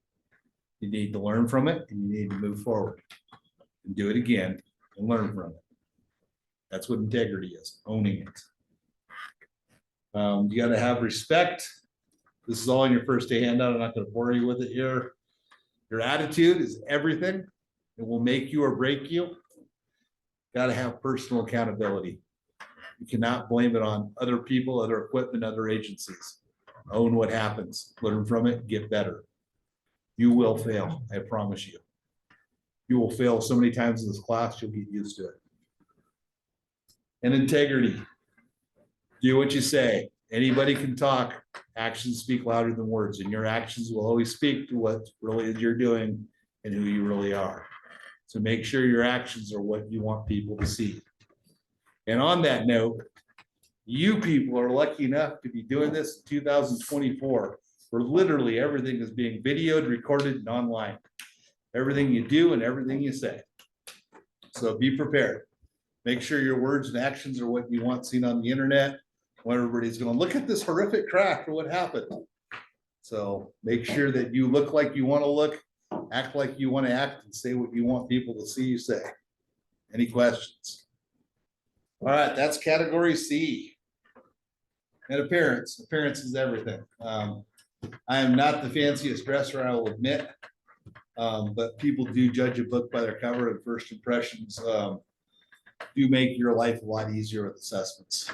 Speaker 1: You need to learn from it and you need to move forward and do it again and learn from it. That's what integrity is, owning it. You gotta have respect. This is all in your first day handout. I'm not gonna bore you with it here. Your attitude is everything. It will make you or break you. Gotta have personal accountability. You cannot blame it on other people, other equipment, other agencies. Own what happens, learn from it, get better. You will fail, I promise you. You will fail so many times in this class, you'll get used to it. And integrity. Do what you say. Anybody can talk. Actions speak louder than words, and your actions will always speak to what really you're doing and who you really are. So make sure your actions are what you want people to see. And on that note, you people are lucky enough to be doing this in 2024, where literally everything is being videoed, recorded, and online. Everything you do and everything you say. So be prepared. Make sure your words and actions are what you want seen on the internet. When everybody's gonna look at this horrific crash or what happened. So make sure that you look like you want to look, act like you want to act, and say what you want people to see you say. Any questions? All right, that's category C. And appearance. Appearance is everything. I am not the fanciest dresser, I will admit. But people do judge a book by their cover, and first impressions do make your life a lot easier with assessments.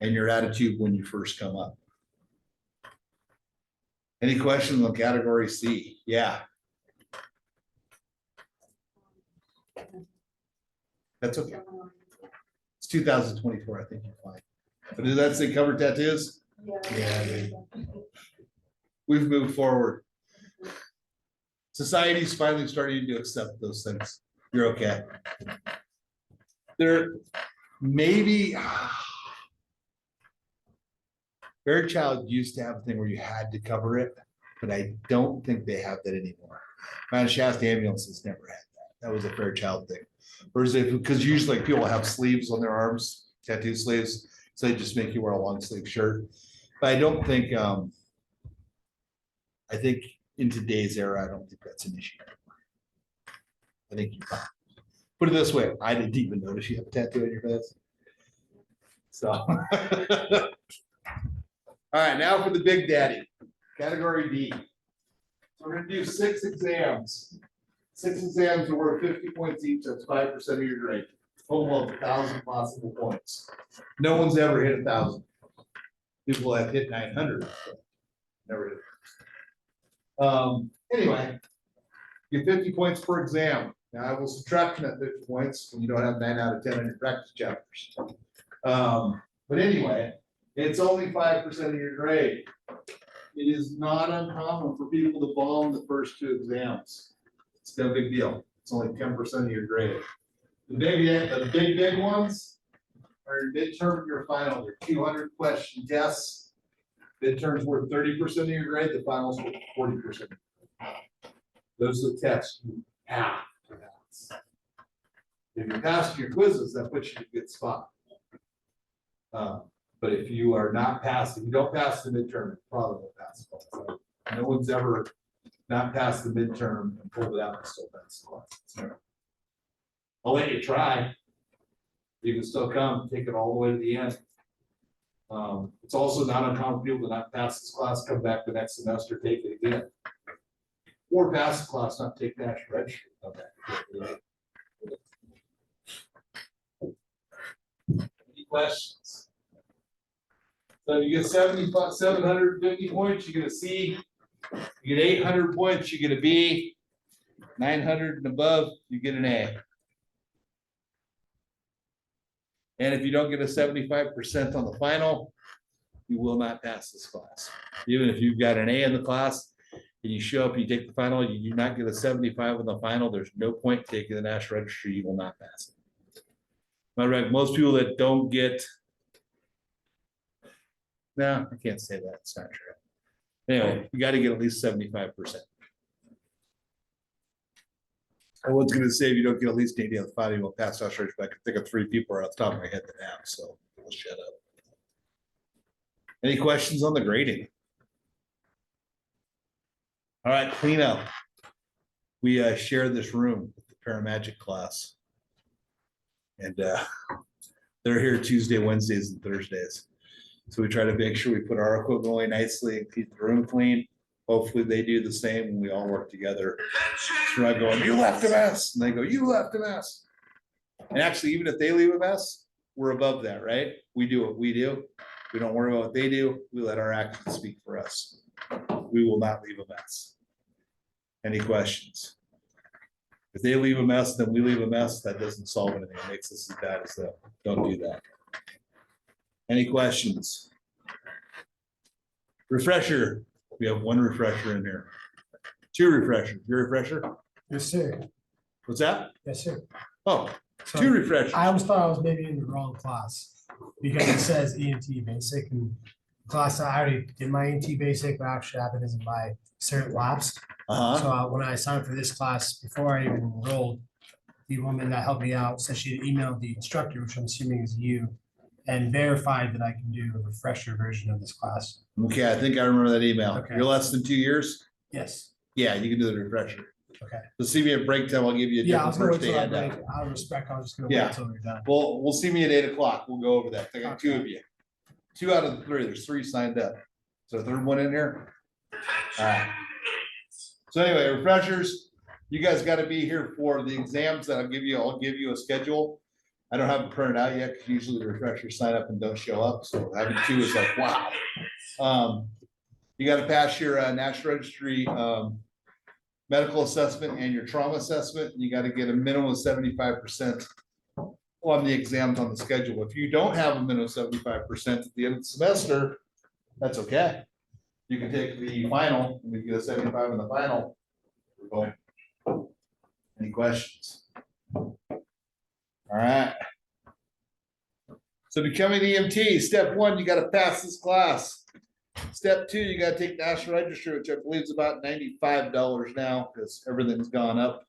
Speaker 1: And your attitude when you first come up. Any questions on category C? Yeah. That's okay. It's 2024, I think you're fine. But does that say cover tattoos? Yeah. We've moved forward. Society's finally starting to accept those things. You're okay. There maybe Fairchild used to have a thing where you had to cover it, but I don't think they have that anymore. Mount Shasta ambulances never had that. That was a Fairchild thing. Whereas because usually people have sleeves on their arms, tattoo sleeves, so they just make you wear a long sleeve shirt. But I don't think, I think in today's era, I don't think that's an issue anymore. I think you put it this way, I didn't even notice you have a tattoo on your face. So. All right, now for the big daddy, category D. So we're gonna do 6 exams. 6 exams are worth 50 points each, that's 5% of your grade. Total of 1,000 possible points. No one's ever hit 1,000. People have hit 900. Never hit. Anyway, get 50 points per exam. Now I will subtract from that 50 points when you don't have 9 out of 10 on your practice chapters. But anyway, it's only 5% of your grade. It is not uncommon for people to bomb the first 2 exams. It's no big deal. It's only 10% of your grade. The big ones are your midterm and your final. They're 200 question tests. Midterms worth 30% of your grade. The finals worth 40%. Those are the tests you have to pass. If you pass your quizzes, that puts you in a good spot. But if you are not passing, you don't pass the midterm, you probably won't pass the class. No one's ever not passed the midterm and pulled it out and still passed the class. I'll let you try. You can still come, take it all the way to the end. It's also not uncommon for people to not pass this class, come back the next semester, take it again. Or pass the class, not take the national registry. Okay. Any questions? So you get 750 points, you get a C. You get 800 points, you get a B. 900 and above, you get an A. And if you don't get a 75% on the final, you will not pass this class. Even if you've got an A in the class and you show up, you take the final, you do not get a 75 on the final, there's no point taking the national registry, you will not pass it. All right, most people that don't get, no, I can't say that, it's not true. Anyway, you got to get at least 75%. I was gonna say, if you don't get at least 80 on the file, you won't pass out, but I can think of 3 people right off the top of my head that have, so we'll shut up. Any questions on the grading? All right, cleanup. We share this room with the Paramagic class. And they're here Tuesday, Wednesdays, and Thursdays. So we try to make sure we put our equipment away nicely and keep the room clean. Hopefully they do the same and we all work together. So I go, you left a mess. And they go, you left a mess. And actually, even if they leave a mess, we're above that, right? We do what we do. We don't worry about what they do. We let our actions speak for us. We will not leave a mess. Any questions? If they leave a mess, then we leave a mess. That doesn't solve anything. It makes us as bad as them. Don't do that. Any questions? Refresher. We have 1 refresher in here. 2 refreshers. Your refresher?
Speaker 3: Yes, sir.
Speaker 1: What's that?
Speaker 3: Yes, sir.
Speaker 1: Oh,
Speaker 3: So
Speaker 1: 2 refreshers.
Speaker 3: I always thought I was maybe in the wrong class because it says EMT basic and class I already did my EMT basic, but actually happened is my cert lapsed.
Speaker 1: Uh-huh.
Speaker 3: So when I signed for this class, before I even enrolled, the woman that helped me out said she had emailed the instructor, which I'm assuming is you, and verified that I can do a refresher version of this class.
Speaker 1: Okay, I think I remember that email.
Speaker 3: Okay.
Speaker 1: You're less than 2 years?
Speaker 3: Yes.
Speaker 1: Yeah, you can do the refresher.
Speaker 3: Okay.
Speaker 1: So see me at break time. I'll give you a
Speaker 3: Yeah, I was
Speaker 1: different
Speaker 3: gonna wait
Speaker 1: first
Speaker 3: till
Speaker 1: day
Speaker 3: I
Speaker 1: handout.
Speaker 3: break. Out of respect, I was just gonna
Speaker 1: Yeah.
Speaker 3: wait till we're done.
Speaker 1: Well, we'll see me at 8 o'clock. We'll go over that. I got 2 of you. 2 out of the 3. There's 3 signed up. So a third one in here. All right. So anyway, refreshers, you guys got to be here for the exams that I'll give you. I'll give you a schedule. I don't have it printed out yet because usually the refreshers sign up and don't show up. So having 2 is like, wow. You got to pass your National Registry medical assessment and your trauma assessment. You got to get a minimum of 75% on the exams on the schedule. If you don't have a minimum of 75% at the end of the semester, that's okay. You can take the final, and we get a 75 in the final. We're going. Any questions? All right. So becoming EMT, step 1, you got to pass this class. Step 2, you got to take National Registry, which I believe is about $95 now because everything's gone up.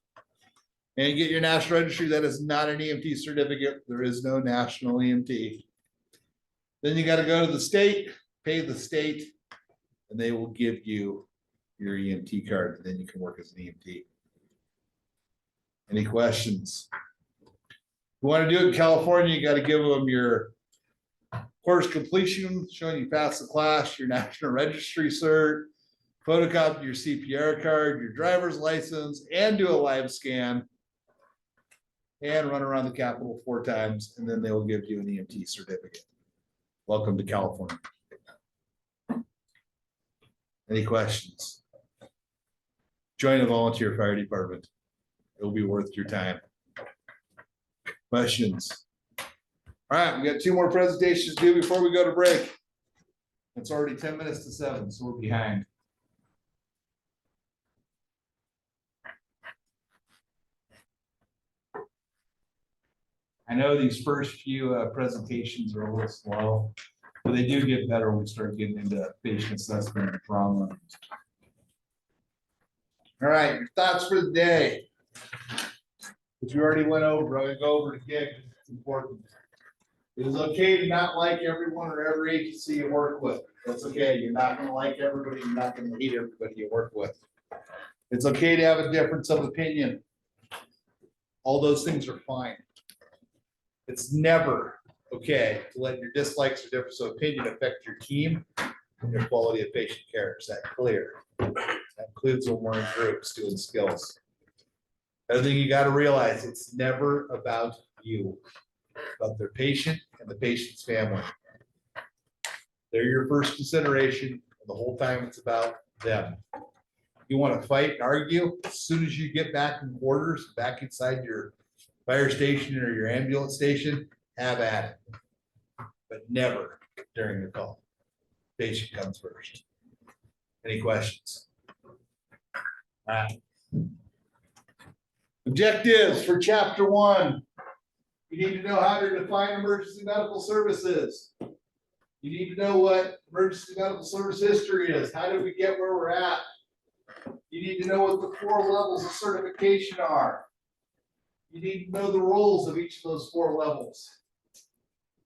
Speaker 1: And you get your National Registry. That is not an EMT certificate. There is no national EMT. Then you got to go to the state, pay the state, and they will give you your EMT card. And then you can work as an EMT. Any questions? If you want to do it in California, you got to give them your course completion, showing you passed the class, your National Registry cert, photocopy your CPR card, your driver's license, and do a live scan. And run around the Capitol 4 times, and then they will give you an EMT certificate. Welcome to California. Any questions? Join a volunteer fire department. It'll be worth your time. Questions? All right, we got 2 more presentations to do before we go to break. It's already 10 minutes to 7, so we're behind. I know these first few presentations are a little slow, but they do get better when we start getting into patient assessment and trauma. All right, your thoughts for the day. Which we already went over, I'm gonna go over it again, 'cause it's important. It is okay to not like everyone or every agency you work with. That's okay. You're not gonna like everybody, you're not gonna hate everybody you work with. It's okay to have a difference of opinion. All those things are fine. It's never okay to let your dislikes or difference of opinion affect your team and your quality of patient care. Is that clear? That includes when we're in groups doing skills. Other thing you got to realize, it's never about you, about their patient and the patient's family. They're your first consideration, and the whole time it's about them. You want to fight and argue, as soon as you get back in quarters, back inside your fire station or your ambulance station, have at it. But never during the call. Patient comes first. Any questions? All right. Objectives for chapter 1. You need to know how to define emergency medical services. You need to know what emergency medical service history is. How did we get where we're at? You need to know what the 4 levels of certification are. You need to know the roles of each of those 4 levels.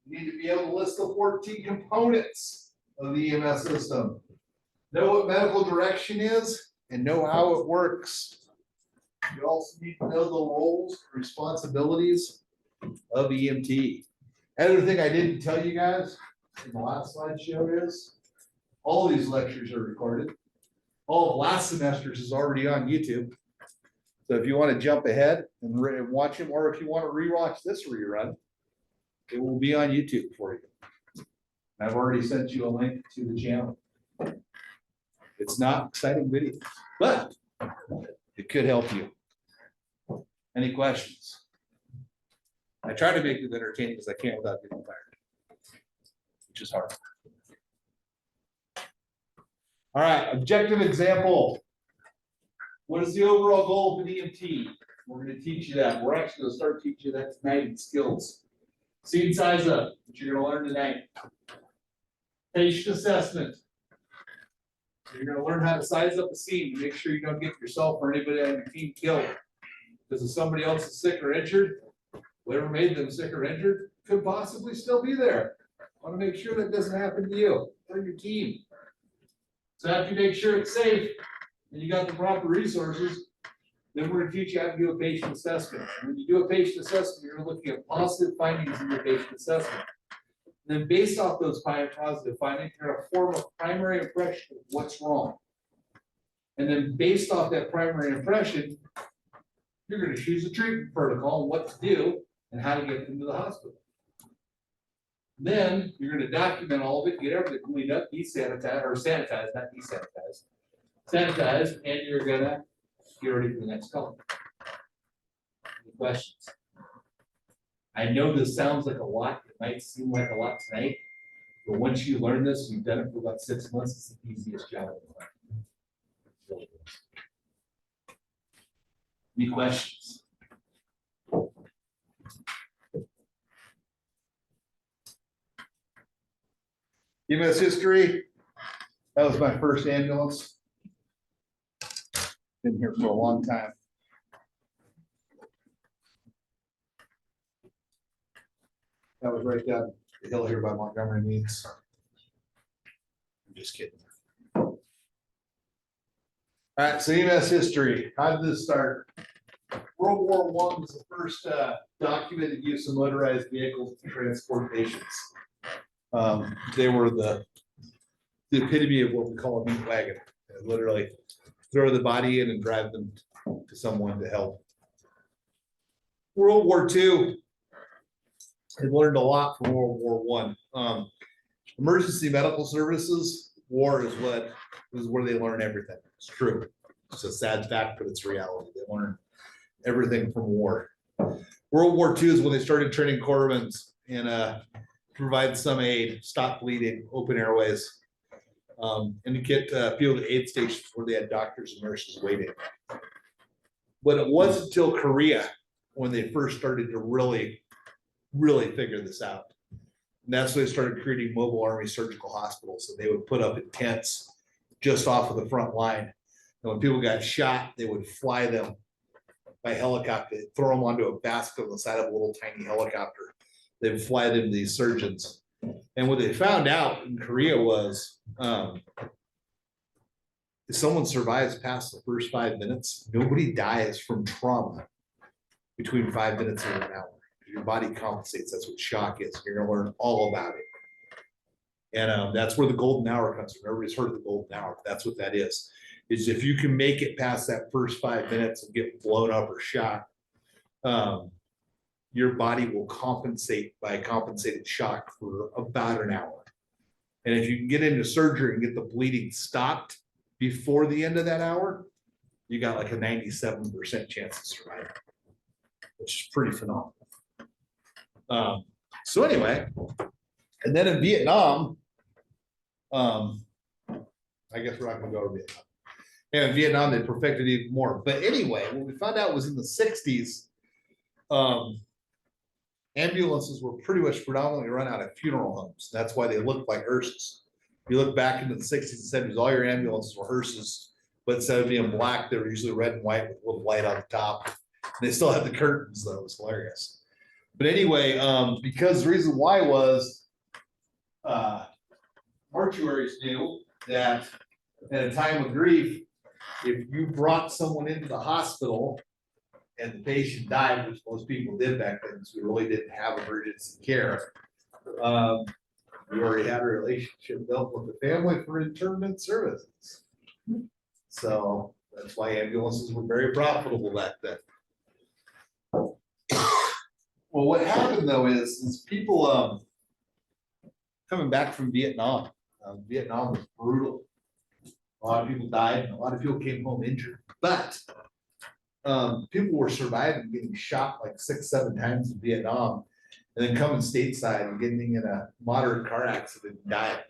Speaker 1: You need to be able to list the 14 components of the EMS system. Know what medical direction is and know how it works. You also need to know the roles and responsibilities of EMT. Another thing I didn't tell you guys in the last slideshow is all these lectures are recorded. All of last semester's is already on YouTube. So if you want to jump ahead and watch them, or if you want to rewatch this rerun, it will be on YouTube for you. I've already sent you a link to the channel. It's not exciting video, but it could help you. Any questions? I try to make it entertaining as I can without getting tired, which is hard. All right, objective example. What is the overall goal of an EMT? We're going to teach you that. We're actually going to start teaching you that tonight in skills. Scene size up, which you're going to learn tonight. Patient assessment. You're going to learn how to size up a scene to make sure you don't get yourself or anybody on your team killed. Because if somebody else is sick or injured, whatever made them sick or injured could possibly still be there. Want to make sure that doesn't happen to you or your team. So after you make sure it's safe and you got the proper resources, then we're going to teach you how to do a patient assessment. And when you do a patient assessment, you're looking at positive findings in your patient assessment. And then based off those positive findings, you're going to form a primary impression of what's wrong. And then based off that primary impression, you're going to choose a treatment protocol and what to do and how to get them to the hospital. Then you're going to document all of it, get everything cleaned up, desanitize, or sanitize, not desanitize. Sanitize, and you're going to get ready for the next call. Any questions? I know this sounds like a lot. It might seem like a lot tonight, but once you learn this, you've done it for about 6 months, it's the easiest job in the life. Really is. Any questions? EMS history. That was my first ambulance. Been here for a long time. That was right down the hill here by Montgomery Meads. I'm just kidding. All right, so EMS history. How did this start? World War I was the first documented use of motorized vehicles to transport patients. They were the epitome of what we call a meat wagon. They literally throw the body in and drive them to someone to help. World War II. I learned a lot from World War I. Emergency medical services, war is where they learn everything. It's true. It's a sad fact, but it's reality. They learn everything from war. World War II is when they started training corpsmen and provide some aid, stop bleeding, open airways, and to get people to aid stations where they had doctors and nurses waiting. But it wasn't until Korea when they first started to really figure this out. And that's when they started creating mobile army surgical hospitals. And they would put up in tents just off of the front line. And when people got shot, they would fly them by helicopter, throw them onto a basket on the side of a little tiny helicopter. They'd fly them to these surgeons. And what they found out in Korea was if someone survives past the first 5 minutes, nobody dies from trauma between 5 minutes and an hour. Your body compensates. That's what shock is. You're going to learn all about it. And that's where the golden hour comes from. Everybody's heard of the golden hour. That's what that is if you can make it past that first 5 minutes and get blown up or shot, your body will compensate by a compensated shock for about an hour. And if you can get into surgery and get the bleeding stopped before the end of that hour, you got like a 97% chance of survival, which is pretty phenomenal. So anyway, and then in Vietnam, I guess we're not gonna go to Vietnam. And in Vietnam, they perfected even more. But anyway, what we found out was in the 60s, ambulances were pretty much predominantly run out of funeral homes. That's why they looked like hearses. If you look back into the 60s and 70s, all your ambulances were hearses, but instead of being black, they were usually red and white with a little light on the top. They still had the curtains, though. It was hilarious. But anyway, because the reason why was mortuaries knew that at a time of grief, if you brought someone into the hospital and the patient died, which most people did back then, because we really didn't have emergency care. We already had a relationship built with the family for internment services. So that's why ambulances were very profitable back then. Well, what happened though is people coming back from Vietnam. Vietnam was brutal. A lot of people died and a lot of people came home injured, but people were surviving getting shot like 6-7 times in Vietnam and then coming stateside and getting in a moderate car accident and dying.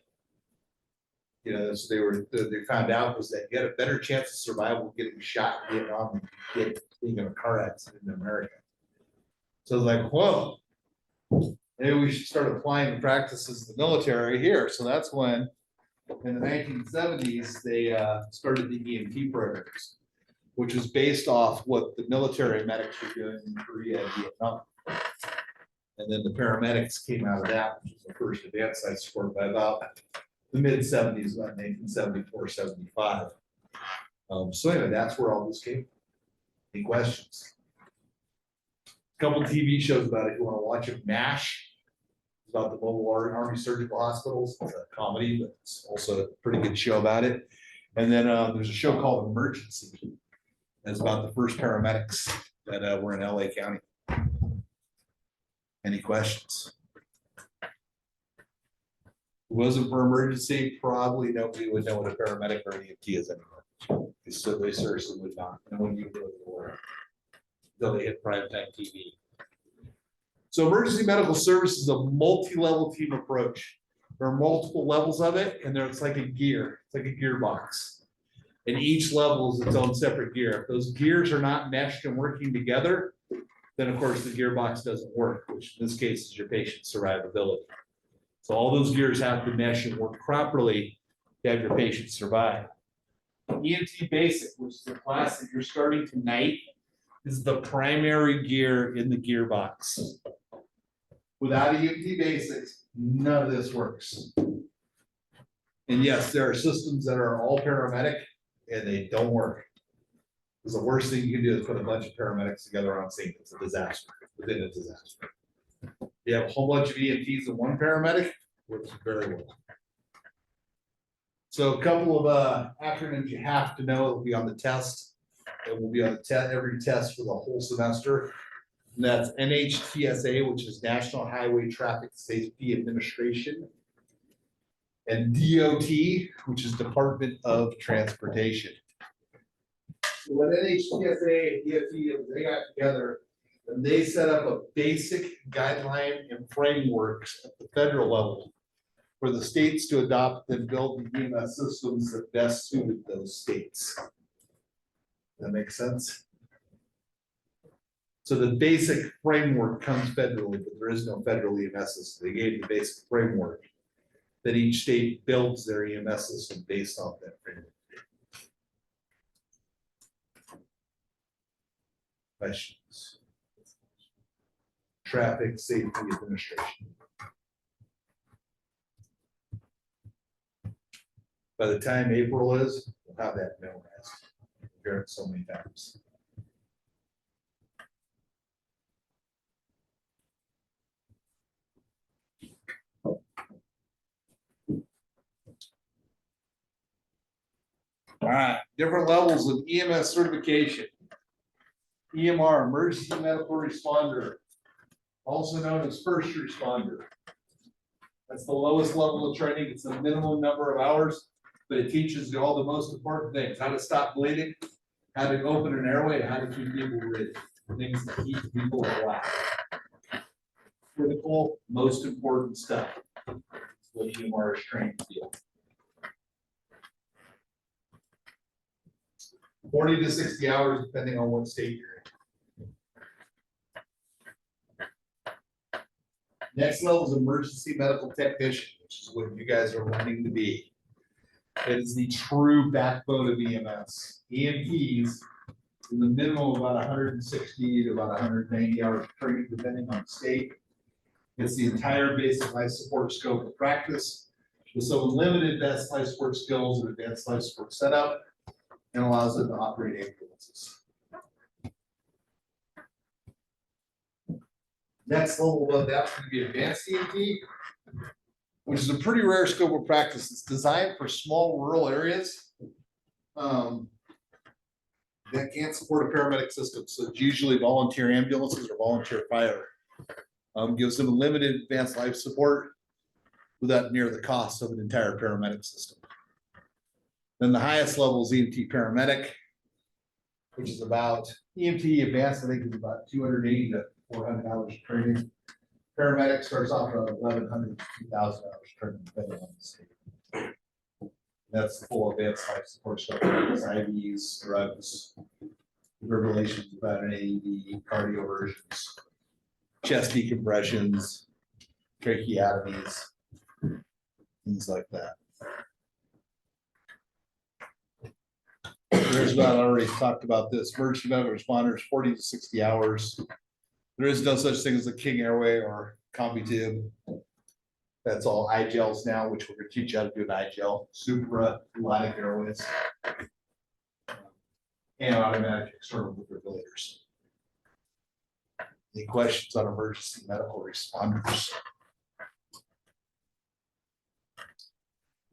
Speaker 1: You know, so they found out was that you had a better chance of survival getting shot in Vietnam than you did being in a car accident in America. So it's like, whoa, maybe we should start applying the practices of the military here. So that's when, in the 1970s, they started the EMT programs, which was based off what the military medics were doing in Korea and Vietnam. And then the paramedics came out of that, which was the first advanced site support by about the mid-70s, about 1974, 75. So anyway, that's where all this came. Any questions? Couple TV shows about it. If you want to watch it, MASH. It's about the Mobile Army Surgical Hospitals. It's a comedy, but it's also a pretty good show about it. And then there's a show called Emergency. It's about the first paramedics that were in LA County. Any questions? If it wasn't for emergency, probably nobody would know what a paramedic or an EMT is anymore. They seriously would not. No one knew what they were until they hit primetime TV. So emergency medical service is a multi-level team approach. There are multiple levels of it, and it's like a gear. It's like a gearbox. And each level is its own separate gear. If those gears are not meshed and working together, then of course the gearbox doesn't work, which in this case is your patient's survivability. So all those gears have to mesh and work properly to have your patient survive. EMT Basic, which is the class that you're starting tonight, is the primary gear in the gearbox. Without EMT Basics, none of this works. And yes, there are systems that are all paramedic and they don't work. Because the worst thing you can do is put a bunch of paramedics together on scene. It's a disaster within a disaster. You have a whole bunch of EMTs and one paramedic, works very well. So a couple of acronyms you have to know. It'll be on the test. It will be on the every test for the whole semester. And that's NHTSA, which is National Highway Traffic Safety Administration. And DOT, which is Department of Transportation. So what NHTSA and DOT, they got together and they set up a basic guideline and frameworks at the federal level for the states to adopt and build the EMS systems that best suited those states. That makes sense? So the basic framework comes federally, but there is no federal EMS system. They gave the basic framework that each state builds their EMS system based off that framework. Questions? Traffic Safety Administration. By the time April is, we'll have that memorized. We've heard it so many times. All right, different levels of EMS certification. EMR, Emergency Medical Responder, also known as First Responder. That's the lowest level of training. It's the minimum number of hours, but it teaches you all the most important things: how to stop bleeding, how to open an airway, and how to keep people ready. Things that keep people alive. Critical, most important stuff. That's what EMR is trained to do. 40 to 60 hours, depending on what state you're in. Next level is emergency medical technician, which is what you guys are wanting to be. It is the true backbone of EMS. EMTs in the minimum of about 160 to about 190 hours of training, depending on the state. It's the entire basic life support scope of practice with some limited advanced life support skills and advanced life support setup, and allows them to operate ambulances. Next level above that's going to be advanced EMT, which is a pretty rare scope of practice. It's designed for small rural areas that can't support a paramedic system. So it's usually volunteer ambulances or volunteer fire. Gives them limited advanced life support without near the cost of an entire paramedic system. Then the highest level is EMT paramedic, which is about EMT advanced, I think is about 280 to 400 hours of training. Paramedic starts off at 1,100 to 2,000 hours of training, depending on the state. That's the full advanced life support stuff, IVs, drugs, defibrillations without an AED, cardioversions, chest decompressions, tracheotomies, things like that. There's about, I already talked about this, emergency medical responders, 40 to 60 hours. There is no such thing as a King Airway or CombiTube. That's all iGels now, which we're gonna teach you how to do an iGel, Supra, Atlantic Airways. And automatic external defibrillators. Any questions on emergency medical responders?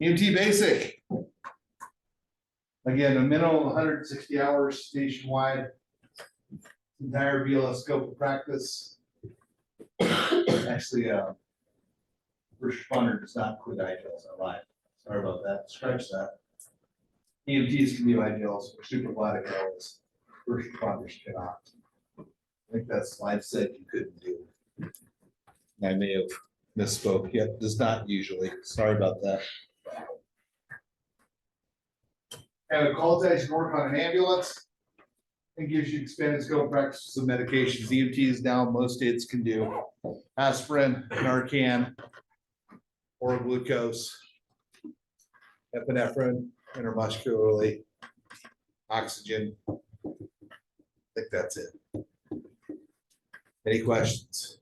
Speaker 1: EMT basic. Again, a minimum of 160 hours nationwide. Entire BLS scope of practice. Actually, first responder does not include iGels, I lied. Sorry about that, scratch that. EMTs can do iGels or supraglottic airways. First responders cannot. I think that slide said you couldn't do. I may have misspoke, yet does not usually, sorry about that. And a call text work on an ambulance. It gives you expanded scope practices of medications. EMTs now, most states can do aspirin, Narcan, oral glucose, epinephrine, intramuscularly, oxygen. I think that's it. Any questions?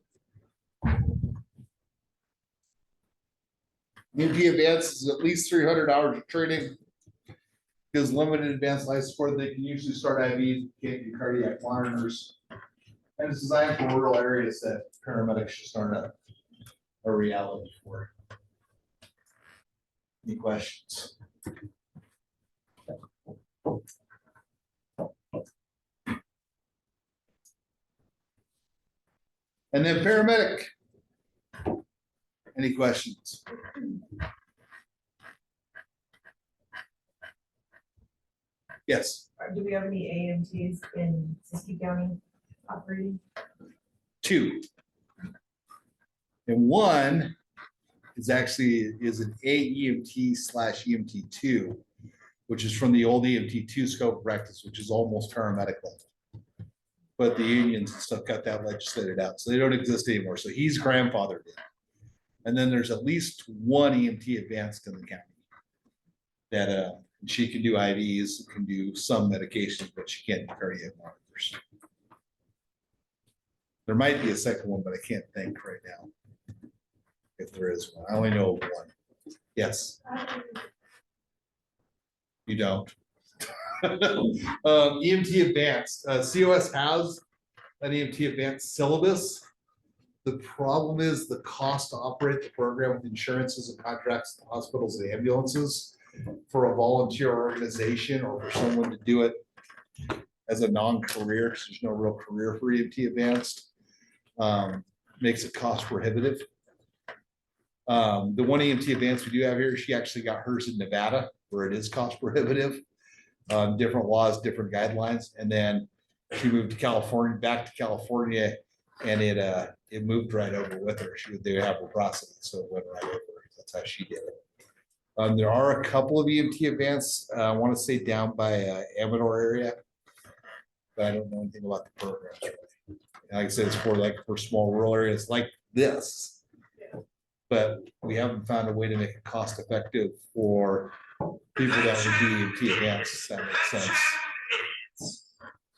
Speaker 1: EMT advanced is at least 300 hours of training. Gives limited advanced life support. They can usually start IVs, can't do cardiac monitors. And it's designed for rural areas that paramedics just aren't a reality for. Any questions? And then paramedic. Any questions? Yes.
Speaker 4: Do we have any AMTs in Siskiyou County operating?
Speaker 1: 2. And 1 is actually an AEMT/EMT2, which is from the old EMT2 scope of practice, which is almost paramedic level. But the unions and stuff got that legislated out, so they don't exist anymore. So he's grandfathered in. And then there's at least 1 EMT advanced in the county that she can do IVs, can do some medications, but she can't do cardiac monitors. There might be a second one, but I can't think right now. If there is one, I only know of 1. Yes. You don't. EMT advanced, COS has an EMT advanced syllabus. The problem is the cost to operate the program with insurances and contracts, to hospitals and ambulances for a volunteer organization or for someone to do it as a non-career, because there's no real career for EMT advanced, makes it cost prohibitive. The 1 EMT advanced we do have here, she actually got hers in Nevada, where it is cost prohibitive. Different laws, different guidelines, and then she moved to California, back to California, and it moved right over with her. They have a process, so it went right over. That's how she did it. There are a couple of EMT advanced, I want to say down by Amador area, but I don't know anything about the programs. Really. Like I said, it's for small rural areas like this, but we haven't found a way to make it cost effective for people that would do EMT advanced. If that makes sense.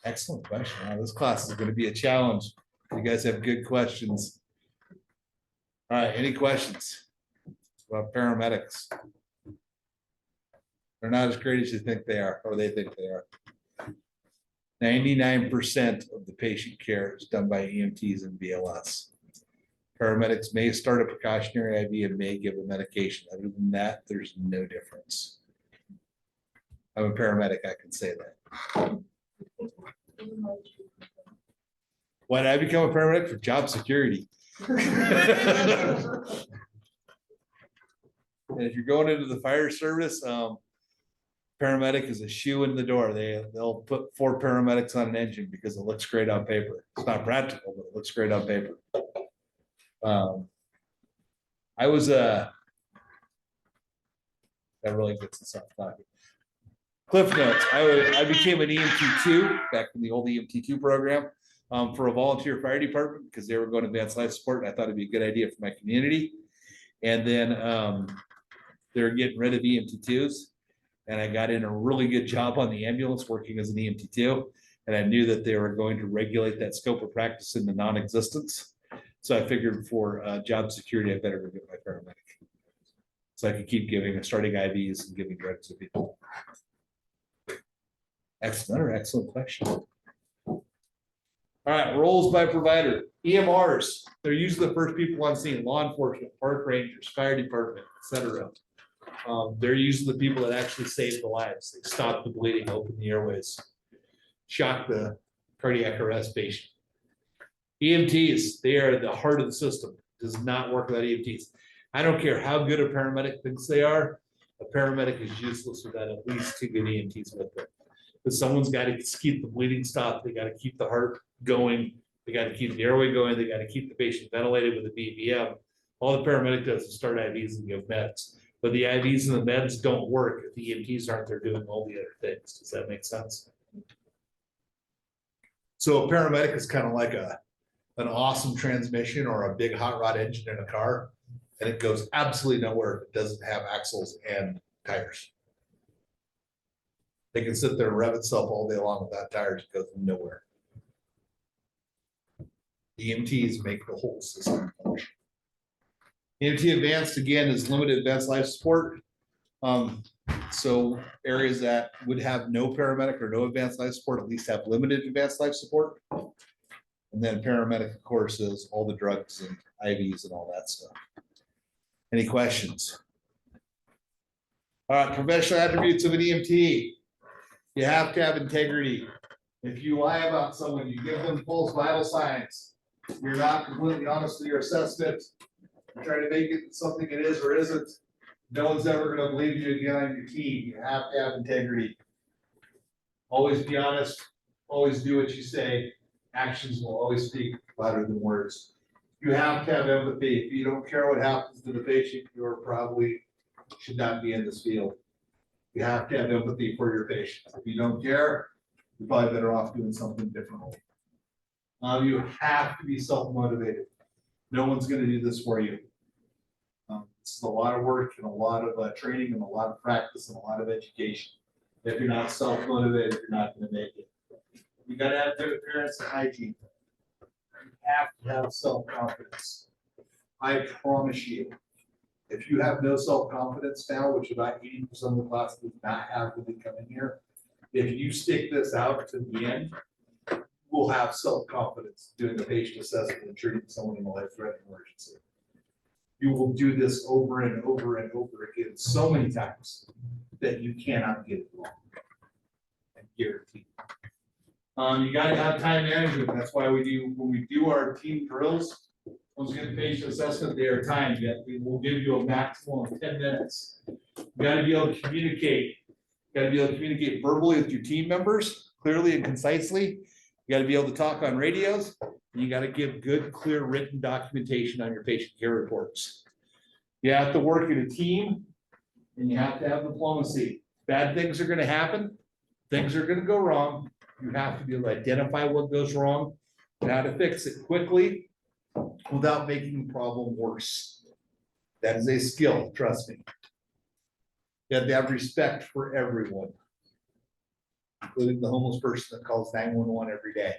Speaker 1: Excellent question. Wow, this class is gonna be a challenge. You guys have good questions. All right, any questions about paramedics? They're not as great as you think they are, or they think they are. 99% of the patient care is done by EMTs and BLS. Paramedics may start a precautionary IV and may give a medication. Other than that, there's no difference. I'm a paramedic, I can say that. Why did I become a paramedic? For job security. And if you're going into the fire service, paramedic is a shoe in the door. They'll put 4 paramedics on an engine because it looks great on paper. It's not practical, but it looks great on paper. I was that really gets us off topic. Cliff notes, I became an EMT2 back in the old EMT2 program for a volunteer fire department because they were going to advanced life support. And I thought it'd be a good idea for my community. And then they're getting rid of EMT2s. And I got in a really good job on the ambulance working as an EMT2. And I knew that they were going to regulate that scope of practice into non-existence. So I figured for job security, I better go get my paramedic. So I could keep starting IVs and giving drugs to people. Excellent question. All right, roles by provider. EMRs, they're usually the first people on scene, law enforcement, park rangers, fire department, etc. They're usually the people that actually save the lives. They stop the bleeding, open the airways, shock the cardiac arrest patient. EMTs, they are the heart of the system. Does not work without EMTs. I don't care how good a paramedic thinks they are. A paramedic is useless without at least 2 good EMTs with them. Because someone's got to keep the bleeding stopped. They got to keep the heart going. They got to keep the airway going. They got to keep the patient ventilated with a BVM. All the paramedic does is start IVs and give meds. But the IVs and the meds don't work if the EMTs aren't there doing all the other things. Does that make sense? So a paramedic is kind of like an awesome transmission or a big hot rod engine in a car, and it goes absolutely nowhere if it doesn't have axles and tires. They can sit there and rev itself all day long without tires, it goes nowhere. EMTs make the whole system function. EMT advanced again is limited advanced life support. So areas that would have no paramedic or no advanced life support at least have limited advanced life support. And then paramedic, of course, is all the drugs and IVs and all that stuff. Any questions? All right, professional attributes of an EMT. You have to have integrity. If you lie about someone, you give them false vital signs. You're not completely honest with your assessment. You try to make it something it is or isn't. No one's ever going to believe you again on your team. You have to have integrity. Always be honest. Always do what you say. Actions will always speak louder than words. You have to have empathy. If you don't care what happens to the patient, you're probably should not be in this field. You have to have empathy for your patient. If you don't care, you're probably better off doing something differently. You have to be self-motivated. No one's going to do this for you. This is a lot of work and a lot of training and a lot of practice and a lot of education. If you're not self-motivated, you're not going to make it. You got to have good appearance and hygiene. You have to have self-confidence. I promise you, if you have no self-confidence now, which about 80% of the class does not have when they come in here, if you stick this out to the end, we'll have self-confidence doing a patient assessment and treating someone in a life-threatening emergency. You will do this over and over and over again so many times that you cannot get it wrong. I guarantee. You gotta have time management. That's why when we do our team drills, once we get the patient assessment, they are timed. We will give you a maximum of 10 minutes. You gotta be able to communicate. You gotta be able to communicate verbally with your team members clearly and concisely. You gotta be able to talk on radios. And you gotta give good, clear written documentation on your patient care reports. You have to work in a team and you have to have diplomacy. Bad things are gonna happen. Things are gonna go wrong. You have to be able to identify what goes wrong and how to fix it quickly without making the problem worse. That is a skill, trust me. You have to have respect for everyone. including the homeless person that calls 911 every day.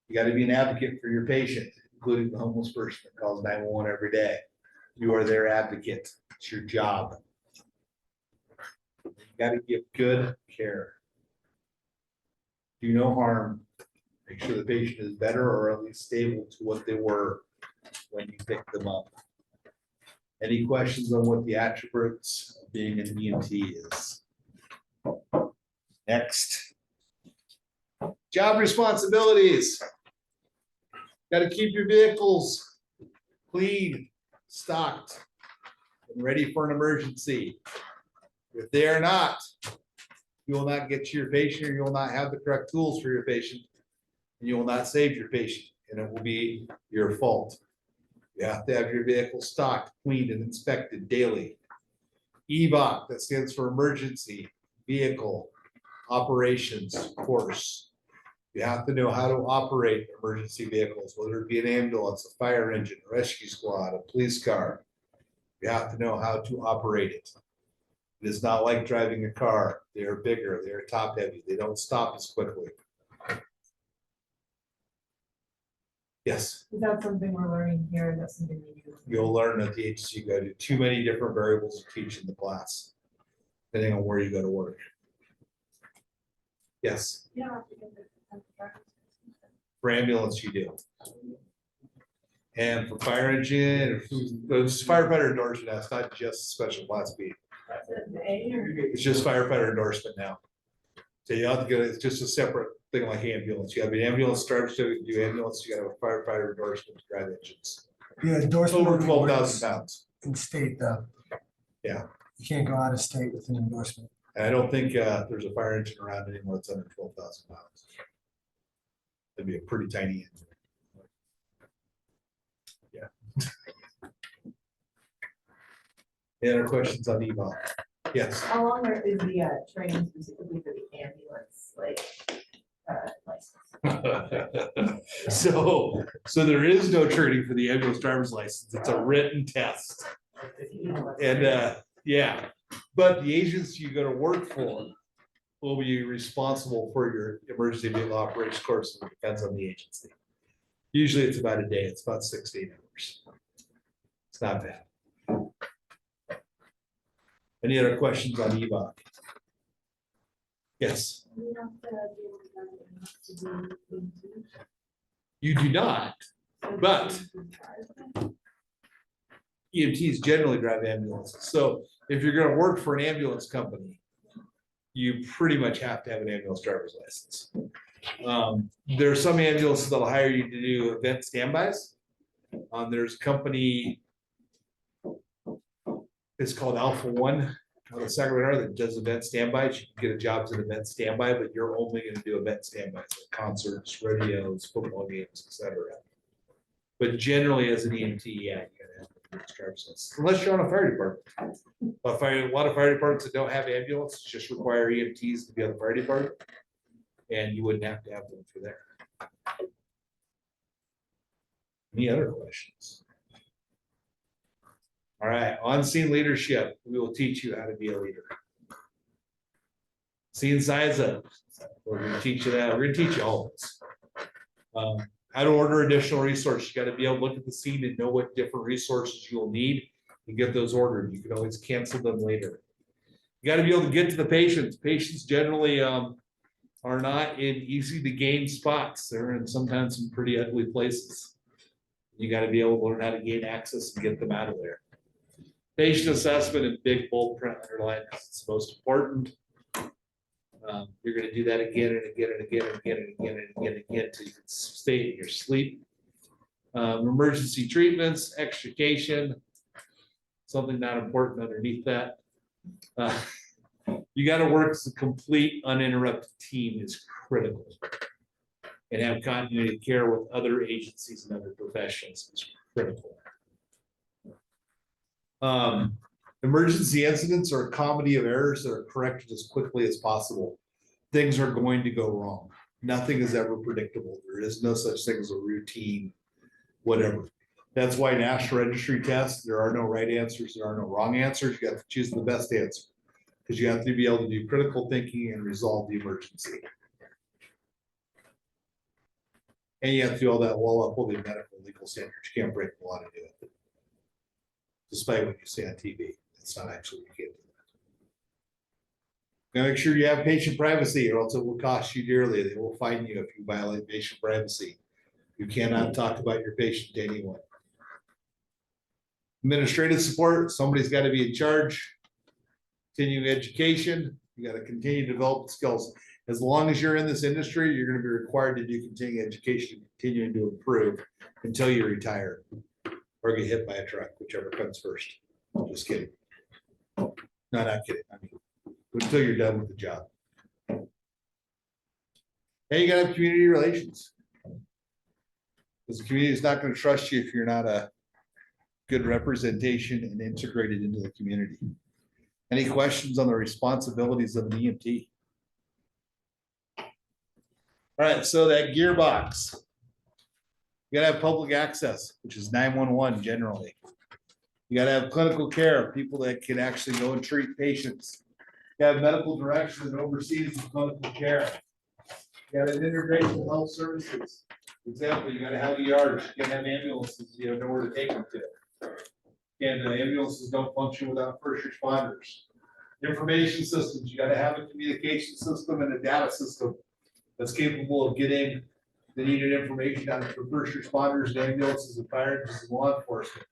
Speaker 1: You gotta be an advocate for your patient, including the homeless person that calls 911 every day. You are their advocate. It's your job. You gotta give good care. Do no harm. Make sure the patient is better or at least stable to what they were when you picked them up. Any questions on what the attributes of being an EMT is? Next. Job responsibilities. Got to keep your vehicles clean, stocked, and ready for an emergency. If they are not, you will not get to your patient, or you will not have the correct tools for your patient, and you will not save your patient, and it will be your fault. You have to have your vehicle stocked, cleaned, and inspected daily. EVOC, that stands for Emergency Vehicle Operations Course. You have to know how to operate emergency vehicles, whether it be an ambulance, a fire engine, a rescue squad, a police car. You have to know how to operate it. It is not like driving a car. They are bigger, they are top heavy, they don't stop as quickly. Yes,
Speaker 4: Is that something we're learning here? That's something we do?
Speaker 1: you'll learn at the agency you go to. Too many different variables to teach in the class, depending on where you go to work. Yes,
Speaker 4: Yeah.
Speaker 1: for ambulance you do. And for fire engine, it's firefighter endorsement, that's not just special class B. It's just firefighter endorsement now. So you have to get, it's just a separate thing like ambulance. You have an ambulance driver, so you do ambulance, you got a firefighter endorsement to drive engines.
Speaker 3: Yeah, endorsement.
Speaker 1: Over
Speaker 3: only
Speaker 1: 12,000
Speaker 3: works
Speaker 1: pounds.
Speaker 3: In state though.
Speaker 1: Yeah.
Speaker 3: You can't go out of state with an endorsement.
Speaker 1: And I don't think there's a fire engine around anymore that's under 12,000 pounds. That'd be a pretty tiny engine. Yeah. Any other questions on EVOC? Yes.
Speaker 4: How long is the training specifically for the ambulance, license?
Speaker 1: So there is no training for the ambulance driver's license. It's a written test. And yeah, but the agency you're gonna work for will be responsible for your emergency vehicle operations course. It depends on the agency. Usually it's about a day. It's about 6 to 8 hours. It's not bad. Any other questions on EVOC? Yes, you do not, but EMTs generally drive ambulances. So if you're gonna work for an ambulance company, you pretty much have to have an ambulance driver's license. There are some ambulances that'll hire you to do event standbys. There's a company, it's called Alpha One out of Sacramento that does event standbys. You can get a job as an event standby, but you're only gonna do event standbys, like concerts, rodeos, football games, etc. But generally, as an EMT, yeah, you gotta have a driver's license, unless you're on a fire department. A lot of fire departments that don't have ambulances just require EMTs to be on the fire department, and you wouldn't have to have them for there. Any other questions? All right, on-scene leadership, we will teach you how to be a leader. Scene size up, we're gonna teach you that, we're gonna teach you all this. How to order additional resources, you gotta be able to look at the scene and know what different resources you'll need and get those ordered. You can always cancel them later. You gotta be able to get to the patients. Patients generally are not in easy to gain spots. They're in sometimes some pretty ugly places. You gotta be able to learn how to gain access and get them out of there. Patient assessment in big bold print underline, it's most important. You're gonna do that again and again and again and again and again and again and again until you can stay in your sleep. Emergency treatments, extrication, something not important underneath that. You gotta work as a complete uninterrupted team is critical. And have continuity of care with other agencies and other professionals is critical. Emergency incidents are a comedy of errors that are corrected as quickly as possible. Things are going to go wrong. Nothing is ever predictable. There is no such thing as a routine, whatever. That's why National Registry tests, there are no right answers, there are no wrong answers. You have to choose the best answer. Because you have to be able to do critical thinking and resolve the emergency. And you have to do all that while upholding medical and legal standards. You can't break the law to do it. Despite what you see on TV, it's not actually, you can't do that. Gotta make sure you have patient privacy or else it will cost you dearly. They will fine you if you violate patient privacy. You cannot talk about your patient to anyone. Administrative support, somebody's got to be in charge. Continuing education, you got to continue to develop skills. As long as you're in this industry, you're going to be required to do continuing education, continuing to improve until you retire or get hit by a truck, whichever comes first. Just kidding. No, not kidding. I mean, until you're done with the job. And you got to have community relations. Because the community is not going to trust you if you're not a good representation and integrated into the community. Any questions on the responsibilities of an EMT? All right, so that gearbox. You gotta have public access, which is 911 generally. You gotta have clinical care, people that can actually go and treat patients. You have medical direction that oversees the clinical care. You got an integration of health services. For example, you gotta have ERs, you gotta have ambulances, you have nowhere to take them to. And the ambulances don't function without first responders. Information systems, you gotta have a communication system and a data system that's capable of getting the needed information out for first responders, ambulances, and fire engines and law enforcement.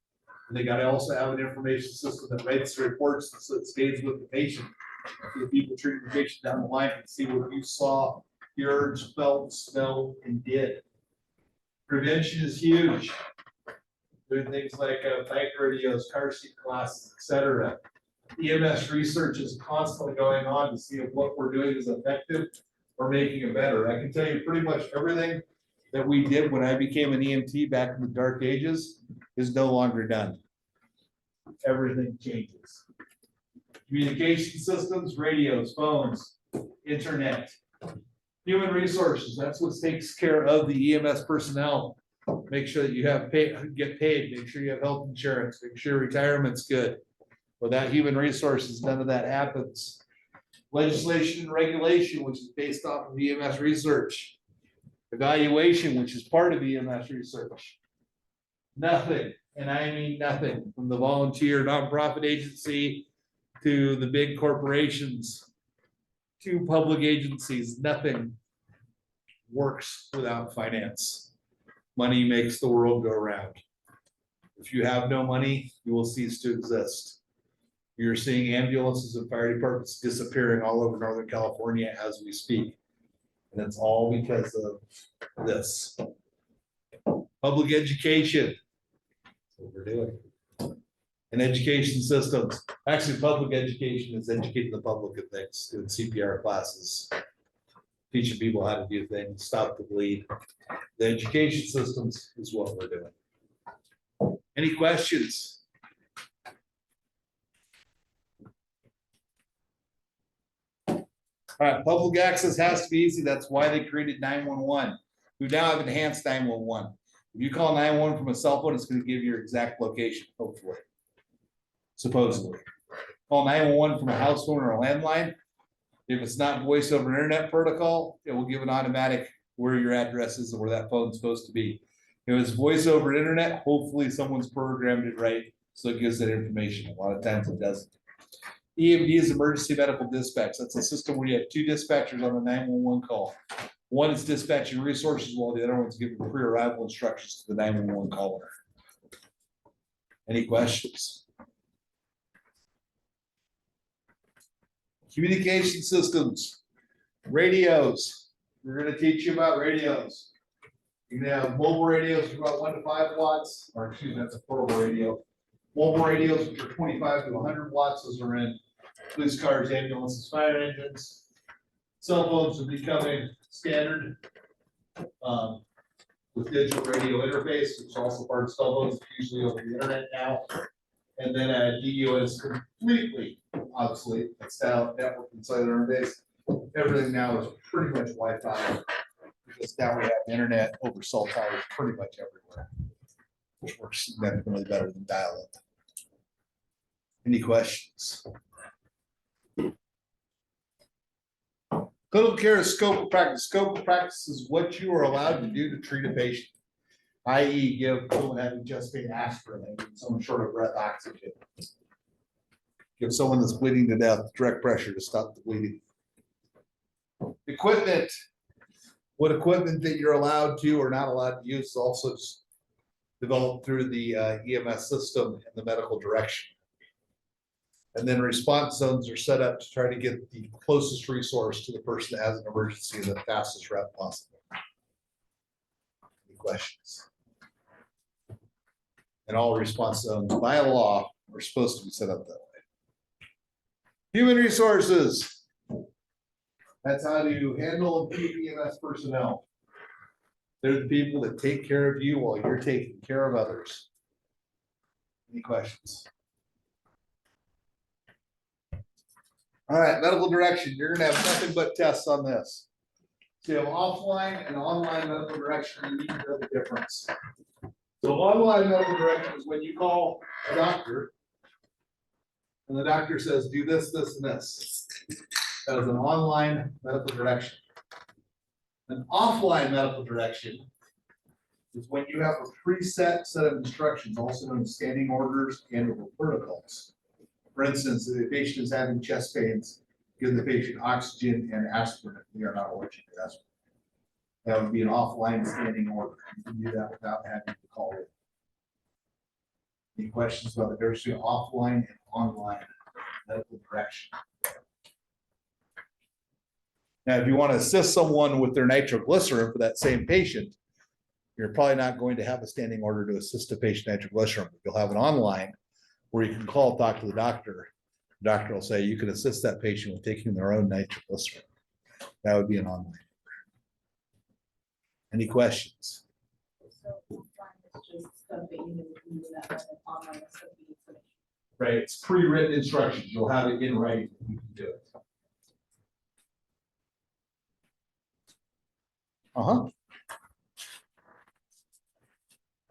Speaker 1: And they gotta also have an information system that writes the reports that stays with the patient. For the people treating the patient down the line and see what you saw, heard, felt, smelled, and did. Prevention is huge. Doing things like bike radios, car seat classes, et cetera. EMS research is constantly going on to see if what we're doing is effective or making it better. I can tell you pretty much everything that we did when I became an EMT back in the dark ages is no longer done. Everything changes. Communication systems, radios, phones, internet. Human resources, that's what takes care of the EMS personnel. Make sure that you have get paid, make sure you have health insurance, make sure retirement's good. Without human resources, none of that happens. Legislation and regulation, which is based off of EMS research. Evaluation, which is part of EMS research. Nothing, and I mean nothing, from the volunteer nonprofit agency to the big corporations to public agencies, nothing works without finance. Money makes the world go round. If you have no money, you will cease to exist. You're seeing ambulances and fire departments disappearing all over Northern California as we speak. And it's all because of this. Public education. That's what we're doing. And education systems. Actually, public education is educating the public of things, doing CPR classes, teaching people how to do things, stop the bleed. The education systems is what we're doing. Any questions? All right, public access has to be easy. That's why they created 911. We now have enhanced 911. If you call 911 from a cell phone, it's going to give you your exact location, hopefully. Supposedly. Call 911 from a house phone or a landline. If it's not voice over internet protocol, it will give an automatic where your address is and where that phone's supposed to be. If it's voice over internet, hopefully someone's programmed it right, so it gives that information. A lot of times it doesn't. EMD is emergency medical dispatch. That's a system where you have two dispatchers on the 911 call. One is dispatching resources while the other one's giving pre-arrival instructions to the 911 caller. Any questions? Communication systems, radios. We're going to teach you about radios. You're going to have mobile radios for about 1 to 5 watts, or excuse me, that's a portable radio. Mobile radios, which are 25 to 100 watts, those are in police cars, ambulances, fire engines. Cell phones are becoming standard with digital radio interface, which is also part of cell phones, usually over the internet now. And then DU is completely obsolete. It's now network and cellular interface. Everything now is pretty much Wi-Fi. Because now we have internet over cell towers pretty much everywhere, which works significantly better than dial-up. Any questions? Clinical care is scope of practice. Scope of practice is what you are allowed to do to treat a patient. I.e. give someone having chest pain aspirin, give someone short of breath oxygen. Give someone that's bleeding to death direct pressure to stop the bleeding. Equipment. What equipment that you're allowed to or not allowed to use is also developed through the EMS system and the medical direction. And then response zones are set up to try to get the closest resource to the person that has an emergency in the fastest route possible. Any questions? And all response zones by law are supposed to be set up that way. Human resources. That's how to handle and keep EMS personnel. They're the people that take care of you while you're taking care of others. Any questions? All right, medical direction. You're gonna have nothing but tests on this. So you have offline and online medical direction. You need to know the difference. So online medical direction is when you call a doctor and the doctor says, do this, this, and this. That is an online medical direction. An offline medical direction is when you have a preset set of instructions, also known as standing orders and protocols. For instance, if the patient is having chest pains, give the patient oxygen and aspirin if they are not allergic to aspirin. That would be an offline standing order. You can do that without having to call it. Any questions about the difference between offline and online medical direction? Now, if you want to assist someone with their nitroglycerin for that same patient, you're probably not going to have a standing order to assist a patient nitroglycerin. You'll have an online where you can call, talk to the doctor. The doctor will say you can assist that patient with taking their own nitroglycerin. That would be an online. Any questions? Right, it's pre-written instructions. You'll have it in writing. You can do it.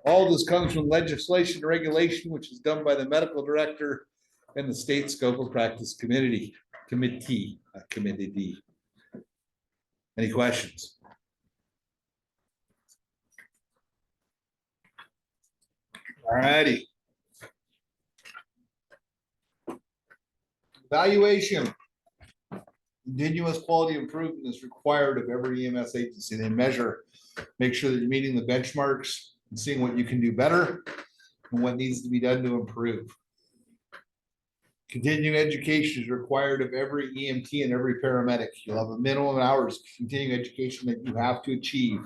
Speaker 1: All this comes from legislation and regulation, which is done by the medical director and the state scope of practice committee. Committee. Any questions? All righty. Evaluation. Continuous quality improvement is required of every EMS agency. They measure, make sure that you're meeting the benchmarks and seeing what you can do better and what needs to be done to improve. Continuing education is required of every EMT and every paramedic. You'll have a minimum hours of continuing education that you have to achieve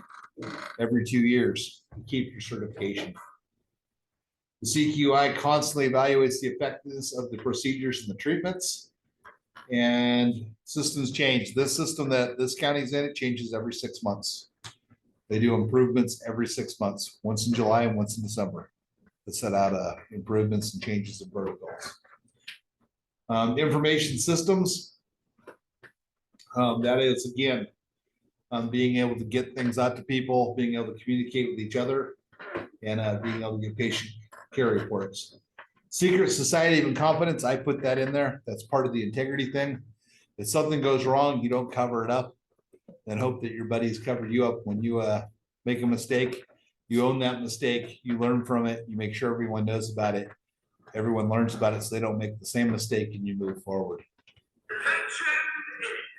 Speaker 1: every 2 years to keep your certification. The CQI constantly evaluates the effectiveness of the procedures and the treatments. And systems change. This system that this county's in, it changes every 6 months. They do improvements every 6 months, once in July and once in December. To set out improvements and changes in protocols. Information systems. That is, again, being able to get things out to people, being able to communicate with each other, and being able to get patient care reports. Secret society of incompetence, I put that in there. That's part of the integrity thing. If something goes wrong, you don't cover it up and hope that your buddies cover you up when you make a mistake. You own that mistake, you learn from it, you make sure everyone knows about it. Everyone learns about it so they don't make the same mistake and you move forward.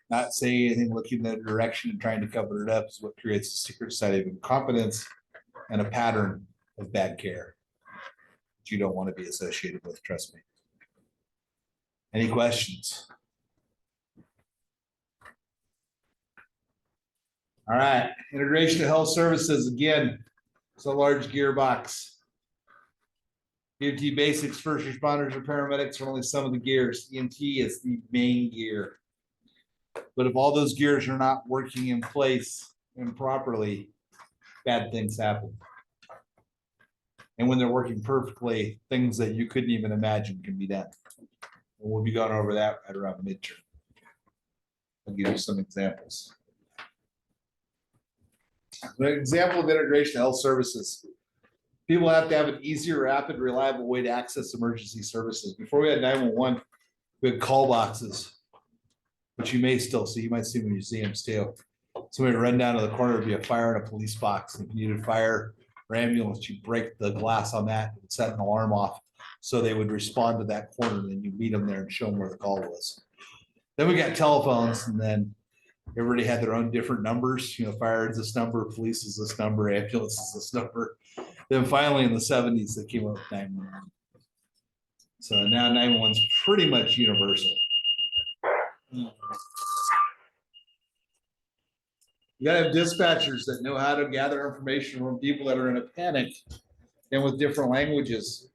Speaker 1: Not saying anything, looking in that direction and trying to cover it up is what creates a secret society of incompetence and a pattern of bad care that you don't want to be associated with, trust me. Any questions? All right, integration of health services, again, it's a large gearbox. EMT basics, first responders or paramedics are only some of the gears. EMT is the main gear. But if all those gears are not working in place and properly, bad things happen. And when they're working perfectly, things that you couldn't even imagine can be done. And we'll be going over that right around midterm. I'll give you some examples. An example of integration of health services. People have to have an easier, rapid, reliable way to access emergency services. Before we had 911, we had call boxes. which you may still see, you might see when museums too. Somebody run down to the corner, there'd be a fire in a police box, if you needed fire or ambulance, you break the glass on that, and set an alarm off. So they would respond to that corner, and then you meet them there and show them where the call was. Then we got telephones, and then everybody had their own different numbers, fire is this number, police is this number, ambulance is this number. Then finally in the 70s, they came up with 911. So now 911 is pretty much universal. You gotta have dispatchers that know how to gather information from people that are in a panic and with different languages,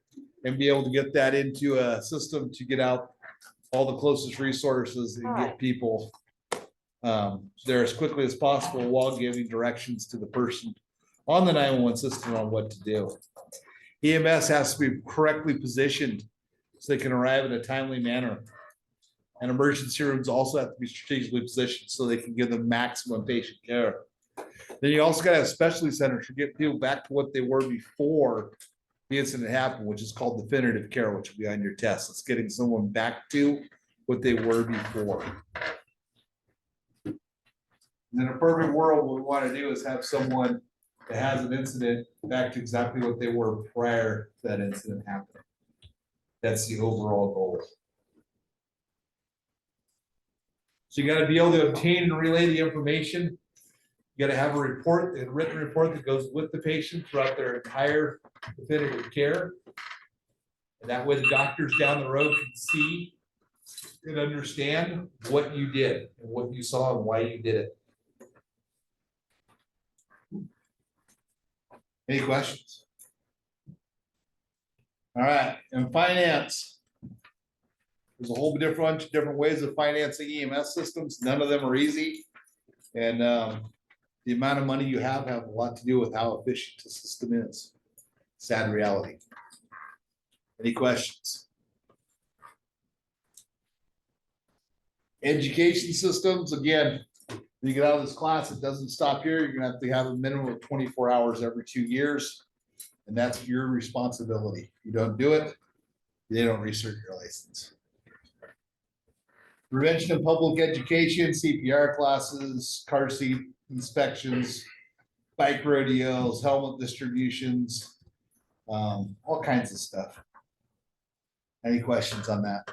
Speaker 1: and be able to get that into a system to get out all the closest resources and get people there as quickly as possible while giving directions to the person on the 911 system on what to do. EMS has to be correctly positioned so they can arrive in a timely manner. And emergency rooms also have to be strategically positioned so they can give them maximum patient care. Then you also gotta have specialty centers to get people back to what they were before the incident happened, which is called definitive care, which will be on your test. It's getting someone back to what they were before. In a perfect world, what we want to do is have someone that has an incident back to exactly what they were prior to that incident happening. That's the overall goal. So you got to be able to obtain and relay the information. You got to have a report, a written report that goes with the patient throughout their entire definitive care. And that way the doctors down the road can see and understand what you did and what you saw and why you did it. Any questions? All right, and finance. There's a whole bunch of different ways of financing EMS systems. None of them are easy. And the amount of money you have a lot to do with how efficient the system is. Sad reality. Any questions? Education systems, again, when you get out of this class, it doesn't stop here. You're gonna have to have a minimum of 24 hours every 2 years. And that's your responsibility. If you don't do it, they don't research your license. Prevention and public education, CPR classes, car seat inspections, bike rodeos, helmet distributions, all kinds of stuff. Any questions on that?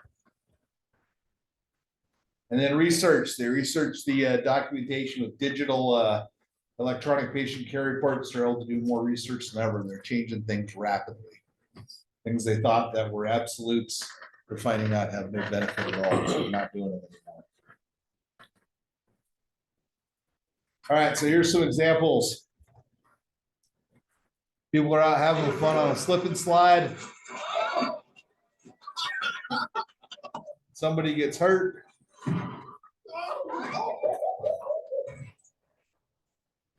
Speaker 1: And then research, they research the documentation with digital electronic patient care reports. They're able to do more research than ever. They're changing things rapidly. Things they thought that were absolutes, they're finding out have no benefit at all, so they're not doing it anymore. All right, so here's some examples. People are out having fun on a slip and slide. Somebody gets hurt.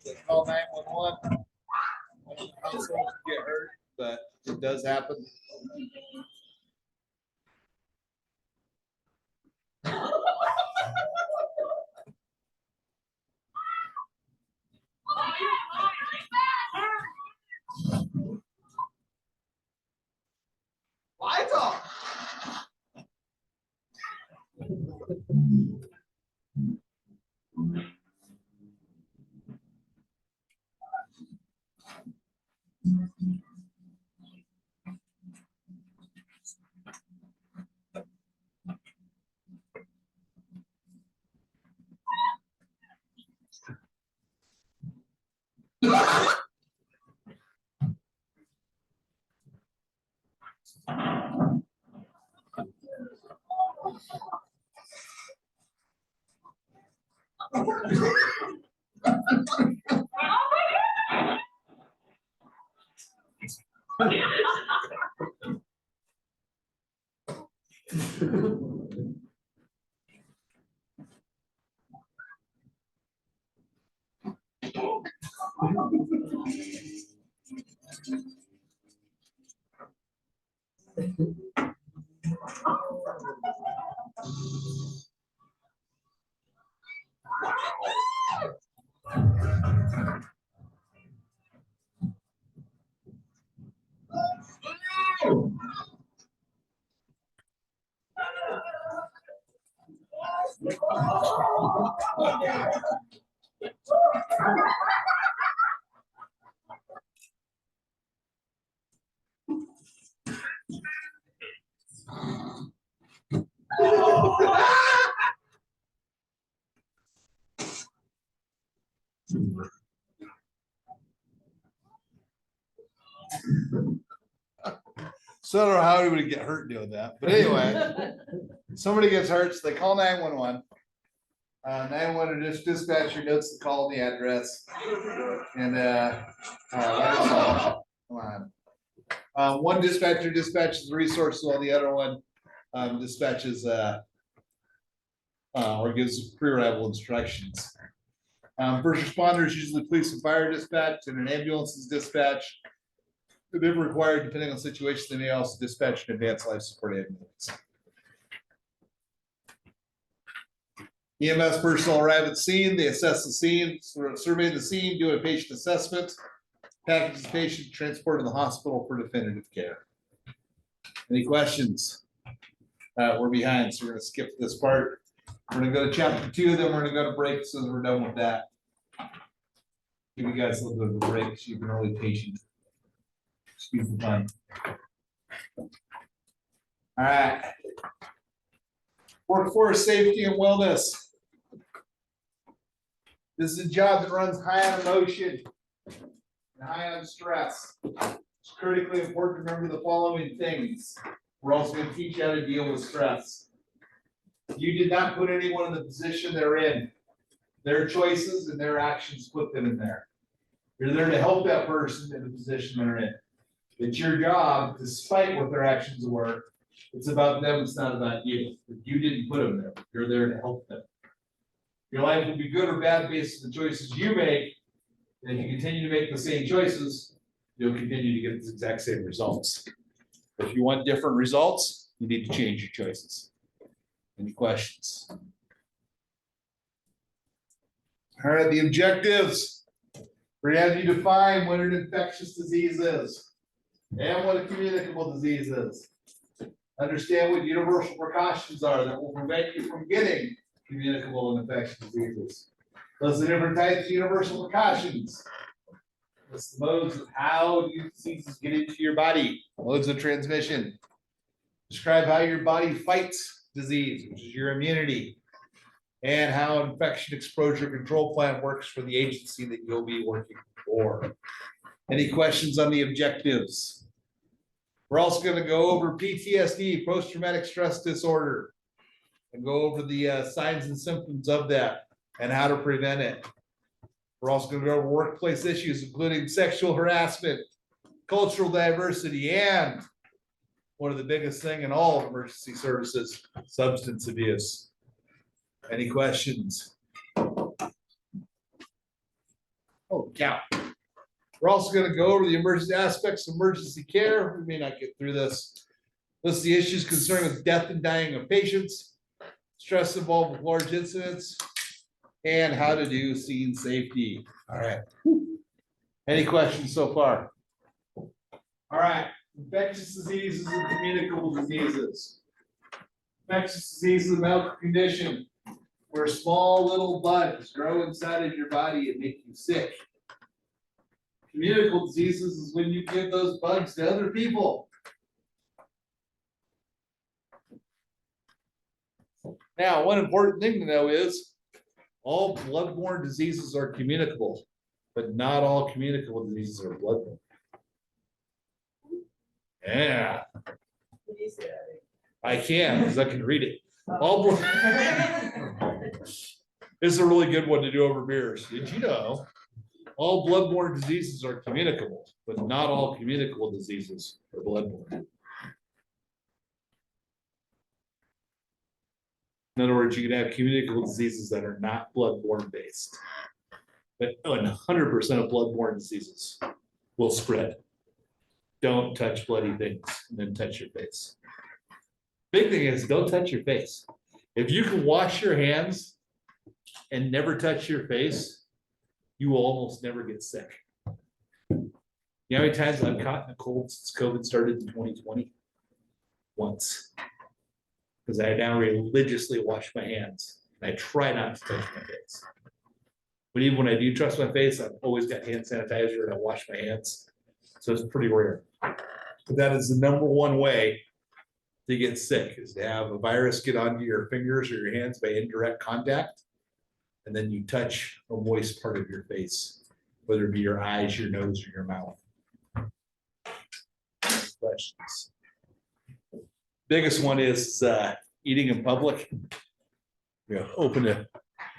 Speaker 1: They call 911. How someone get hurt, but it does happen. Lights off. So I don't know how anybody would get hurt doing that, but anyway, somebody gets hurt, so they call 911. 911 just dispatcher notes the call and the address. And let us know. Come on. One dispatcher dispatches the resources while the other one dispatches or gives pre-arrival instructions. First responders, usually police and fire dispatch, and an ambulance is dispatched. If they're required, depending on the situation, they may also dispatch an advanced life support ambulance. EMS personnel arrive at scene, they assess the scene, survey the scene, do a patient assessment, package the patient, transport to the hospital for definitive care. Any questions? We're behind, so we're gonna skip this part. We're gonna go to chapter 2, then we're gonna go to break, so we're done with that. Give you guys a little bit of a break, so you can really patient. Excuse the pun. All right. Workforce safety and wellness. This is a job that runs high on emotion and high on stress. It's critically important to remember the following things. We're also going to teach you how to deal with stress. You did not put anyone in the position they're in. Their choices and their actions put them in there. You're there to help that person in the position they're in. It's your job, despite what their actions were. It's about them, it's not about you. You didn't put them there. You're there to help them. Your life will be good or bad based on the choices you make. And if you continue to make the same choices, you'll continue to get the exact same results. If you want different results, you need to change your choices. Any questions? All right, the objectives. We're gonna have you define what an infectious disease is and what a communicable disease is. Understand what universal precautions are that will prevent you from getting communicable and infectious diseases. Those are different types of universal precautions. List the modes of how these diseases get into your body, modes of transmission. Describe how your body fights disease, which is your immunity, and how infection exposure control plan works for the agency that you'll be working for. Any questions on the objectives? We're also going to go over PTSD, post-traumatic stress disorder, and go over the signs and symptoms of that and how to prevent it. We're also going to go over workplace issues, including sexual harassment, cultural diversity, and one of the biggest thing in all of emergency services, substance abuse. Any questions? Oh, cow. We're also going to go over the emergency aspects of emergency care. We may not get through this. List the issues concerned with death and dying of patients, stress involved with large incidents, and how to do scene safety. All right. Any questions so far? All right. Infectious diseases and communicable diseases. Infectious disease is a medical condition where small little bugs grow inside of your body and make you sick. Communicable diseases is when you give those bugs to other people. Now, one important thing to know is all bloodborne diseases are communicable, but not all communicable diseases are bloodborne. Yeah,
Speaker 4: Did you say that?
Speaker 1: I can, because I can read it. All this is a really good one to do over beers. Did you know? All bloodborne diseases are communicable, but not all communicable diseases are bloodborne. In other words, you can have communicable diseases that are not bloodborne based. But 100% of bloodborne diseases will spread. Don't touch bloody things and then touch your face. Big thing is don't touch your face. If you can wash your hands and never touch your face, you will almost never get sick. You know how many times I've caught a cold since COVID started in 2020? Once. Because I now religiously wash my hands
Speaker 2: And I try not to touch my face. But even when I do touch my face, I've always got hand sanitizer and I wash my hands. So it's pretty rare. But that is the number one way to get sick, is to have a virus get onto your fingers or your hands by indirect contact. And then you touch a moist part of your face, whether it be your eyes, your nose, or your mouth. Questions? Biggest one is eating in public. You open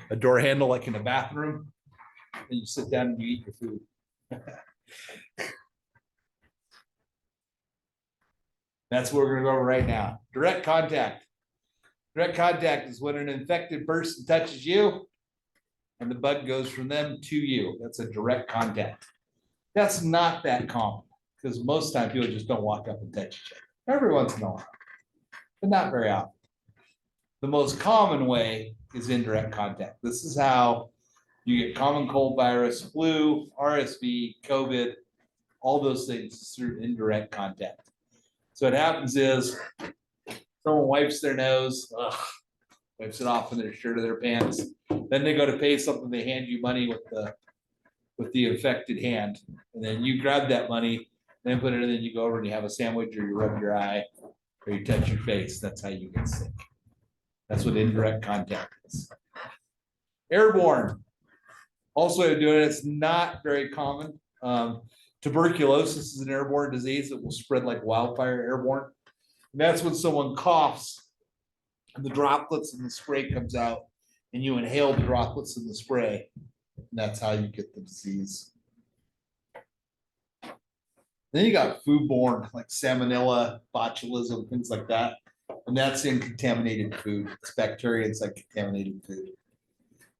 Speaker 2: a door handle like in a bathroom, and you sit down and you eat your food. That's what we're gonna go over right now. Direct contact. Direct contact is when an infected person touches you and the bug goes from them to you. That's a direct contact. That's not that common, because most times people just don't walk up and touch each other. Every once in a while, but not very often. The most common way is indirect contact. This is how you get common cold virus, flu, RSV, COVID, all those things through indirect contact. So what happens is someone wipes their nose, wipes it off in their shirt or their pants. Then they go to pay something, they hand you money with the infected hand. And then you grab that money, then put it in, and you go over and you have a sandwich, or you rub your eye, or you touch your face. That's how you get sick. That's what indirect contact is. Airborne. Also doing it, it's not very common. Tuberculosis is an airborne disease that will spread like wildfire airborne. And that's when someone coughs and the droplets in the spray comes out and you inhale the droplets in the spray. And that's how you get the disease. Then you got foodborne, like salmonella, botulism, things like that. And that's in contaminated food. It's bacteria inside contaminated food.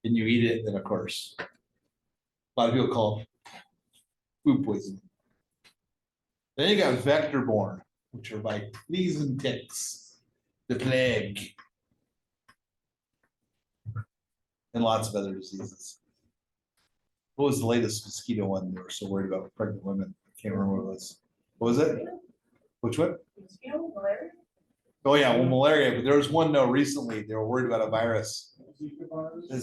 Speaker 2: And you eat it, then of course, a lot of people call it food poisoning. Then you got vector-borne, which are by fleas and ticks, the plague, and lots of other diseases. What was the latest mosquito one they were so worried about with pregnant women? I can't remember what it was. What was it? Which one?
Speaker 4: Mosquito, malaria?
Speaker 2: Oh, yeah, well, malaria, but there was one though recently, they were worried about a virus.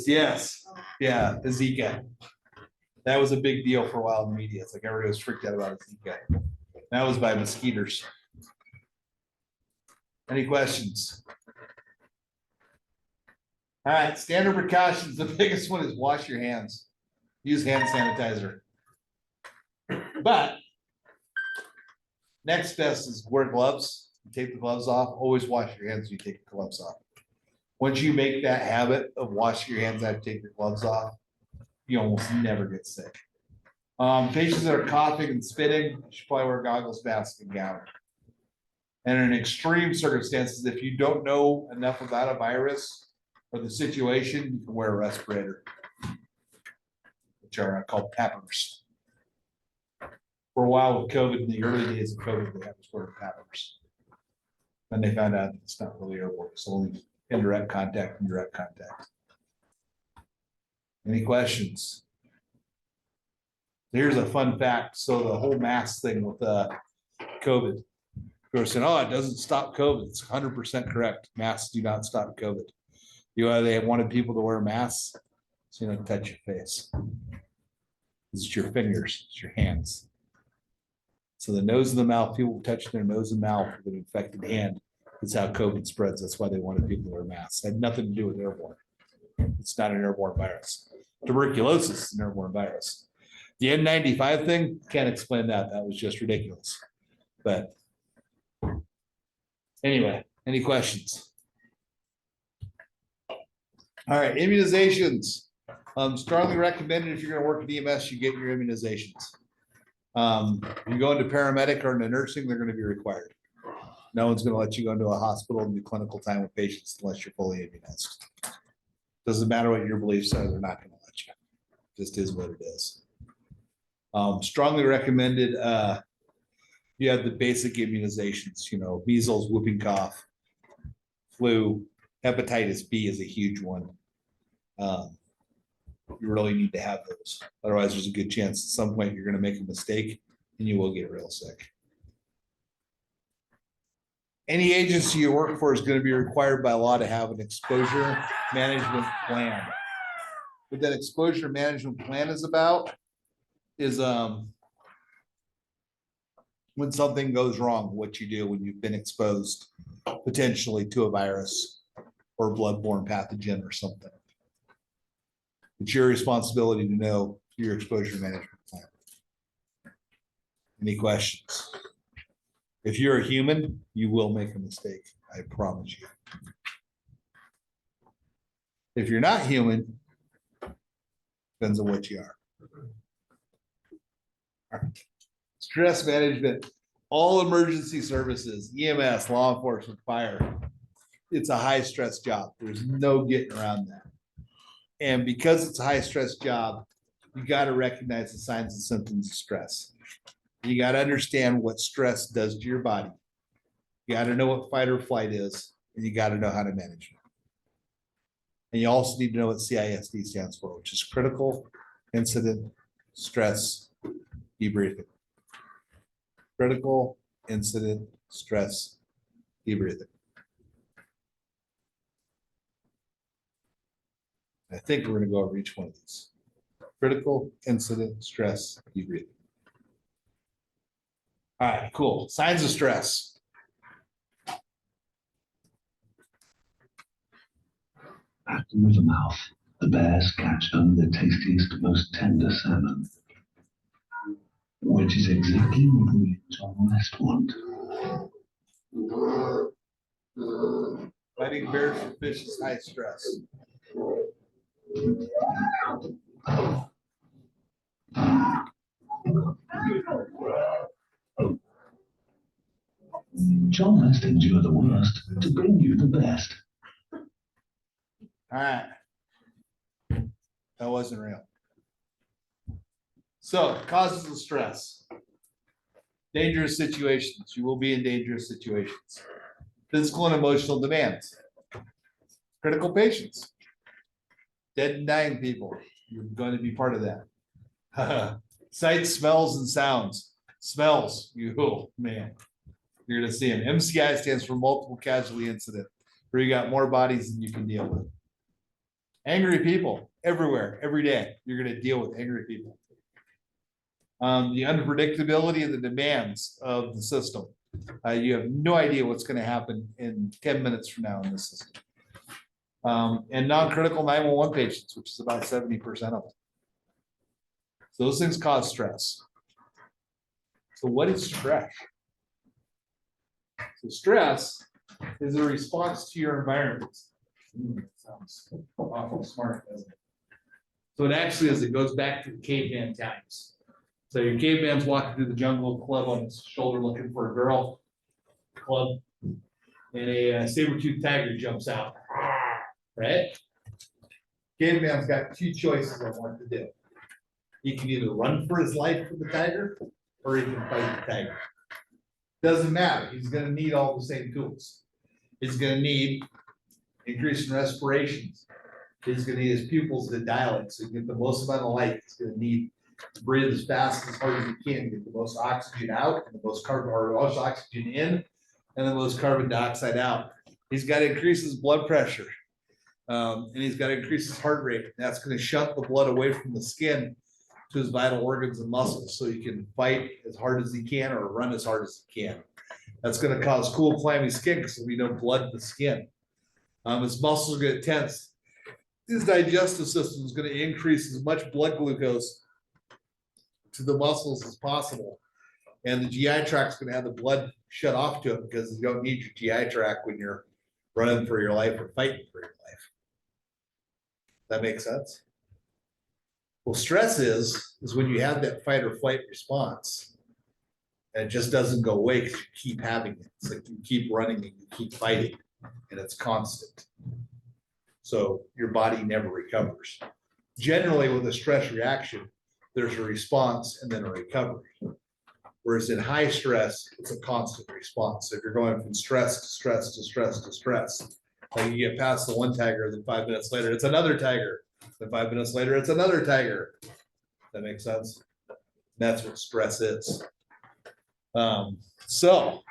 Speaker 2: Yes, yeah, the Zika. That was a big deal for a while in the media. It's like everybody was freaked out about Zika. That was by mosquitoes. Any questions? All right, standard precautions. The biggest one is wash your hands. Use hand sanitizer. But next best is wear gloves. Take the gloves off. Always wash your hands when you take the gloves off. Once you make that habit of washing your hands after you take your gloves off, you almost never get sick. Patients that are coughing and spitting, you should probably wear goggles, mask, and gown. And in extreme circumstances, if you don't know enough about a virus or the situation, you can wear a respirator, which are called PAPRs. For a while with COVID, in the early days of COVID, they had to wear PAPRs. Then they found out it's not really airborne, it's only indirect contact and direct contact. Any questions? Here's a fun fact. So the whole mask thing with COVID, people are saying, oh, it doesn't stop COVID. It's 100% correct. Masks do not stop COVID. They wanted people to wear masks so you don't touch your face. It's your fingers, it's your hands. So the nose and the mouth, people touch their nose and mouth with an infected hand. It's how COVID spreads. That's why they wanted people to wear masks. It had nothing to do with airborne. It's not an airborne virus. Tuberculosis is an airborne virus. The N95 thing, can't explain that. That was just ridiculous. But anyway, any questions? All right, immunizations. Strongly recommended if you're going to work at EMS, you get your immunizations. If you go into paramedic or into nursing, they're going to be required. No one's going to let you go into a hospital and do clinical time with patients unless you're fully immunized. Doesn't matter what your beliefs are, they're not going to let you. Just is what it is. Strongly recommended. You have the basic immunizations, measles, whooping cough, flu, hepatitis B is a huge one. You really need to have those. Otherwise, there's a good chance at some point you're going to make a mistake and you will get real sick.
Speaker 1: Any agency you work for is gonna be required by law to have an exposure management plan. What that exposure management plan is about is, when something goes wrong, what you do when you've been exposed potentially to a virus or a bloodborne pathogen or something. It's your responsibility to know your exposure management plan. Any questions? If you're a human, you will make a mistake, I promise you. If you're not human, depends on what you are. All right. Stress management, all emergency services, EMS, law enforcement, fire. It's a high stress job. There's no getting around that. And because it's a high stress job, you got to recognize the signs and symptoms of stress. You got to understand what stress does to your body. You got to know what fight or flight is, and you got to know how to manage it. And you also need to know what CISD stands for, which is critical incident stress debriefing. Critical incident stress debriefing. I think we're gonna go over each one of these. Critical incident stress debriefing. All right, cool. Signs of stress.
Speaker 7: At the river mouth, the bears catch only the tastiest, most tender salmon, which is exactly what we in John West want.
Speaker 1: Fighting bears for fish is high stress.
Speaker 7: John West endure the worst to bring you the best.
Speaker 1: All right. That wasn't real. So causes of stress. Dangerous situations. You will be in dangerous situations. Physical and emotional demands. Critical patients. Dead and dying people. You're going to be part of that. Sights, smells, and sounds. Smells. You, man. You're gonna see them. MCI stands for multiple casualty incident, where you got more bodies than you can deal with. Angry people everywhere, every day. You're gonna deal with angry people. The unpredictability of the demands of the system. You have no idea what's gonna happen in 10 minutes from now in this system. And non-critical 911 patients, which is about 70% of them. So those things cause stress. So what is stress? So stress is a response to your environment. Sounds awful smart, doesn't it? So it actually is, it goes back to the caveman times. So your caveman's walking through the jungle, club on his shoulder looking for a girl, club, and a saber-toothed tiger jumps out, right? Caveman's got two choices on what to do. He can either run for his life from the tiger, or he can fight the tiger. Doesn't matter, he's gonna need all the same tools. He's gonna need increase in respirations. He's gonna need his pupils to dilate, so he can get the most amount of light. He's gonna need to breathe as fast, as hard as he can, get the most oxygen out, and the most oxygen in, and the most carbon dioxide out. He's gotta increase his blood pressure. And he's gotta increase his heart rate. That's gonna shunt the blood away from the skin to his vital organs and muscles, so he can fight as hard as he can or run as hard as he can. That's gonna cause cool, clammy skin, because there'll be no blood in the skin. His muscles are gonna tense. His digestive system is gonna increase as much blood glucose to the muscles as possible. And the GI tract is gonna have the blood shut off to it, because you don't need your GI tract when you're running for your life or fighting for your life. That makes sense? Well, stress is when you have that fight or flight response. And it just doesn't go away because you keep having it. It's like you keep running and you keep fighting, and it's constant. So your body never recovers. Generally, with a stress reaction, there's a response and then a recovery. Whereas in high stress, it's a constant response. So if you're going from stress to stress to stress to stress, like you get past the one tiger, then 5 minutes later, it's another tiger. Then 5 minutes later, it's another tiger. That makes sense? That's what stress is. So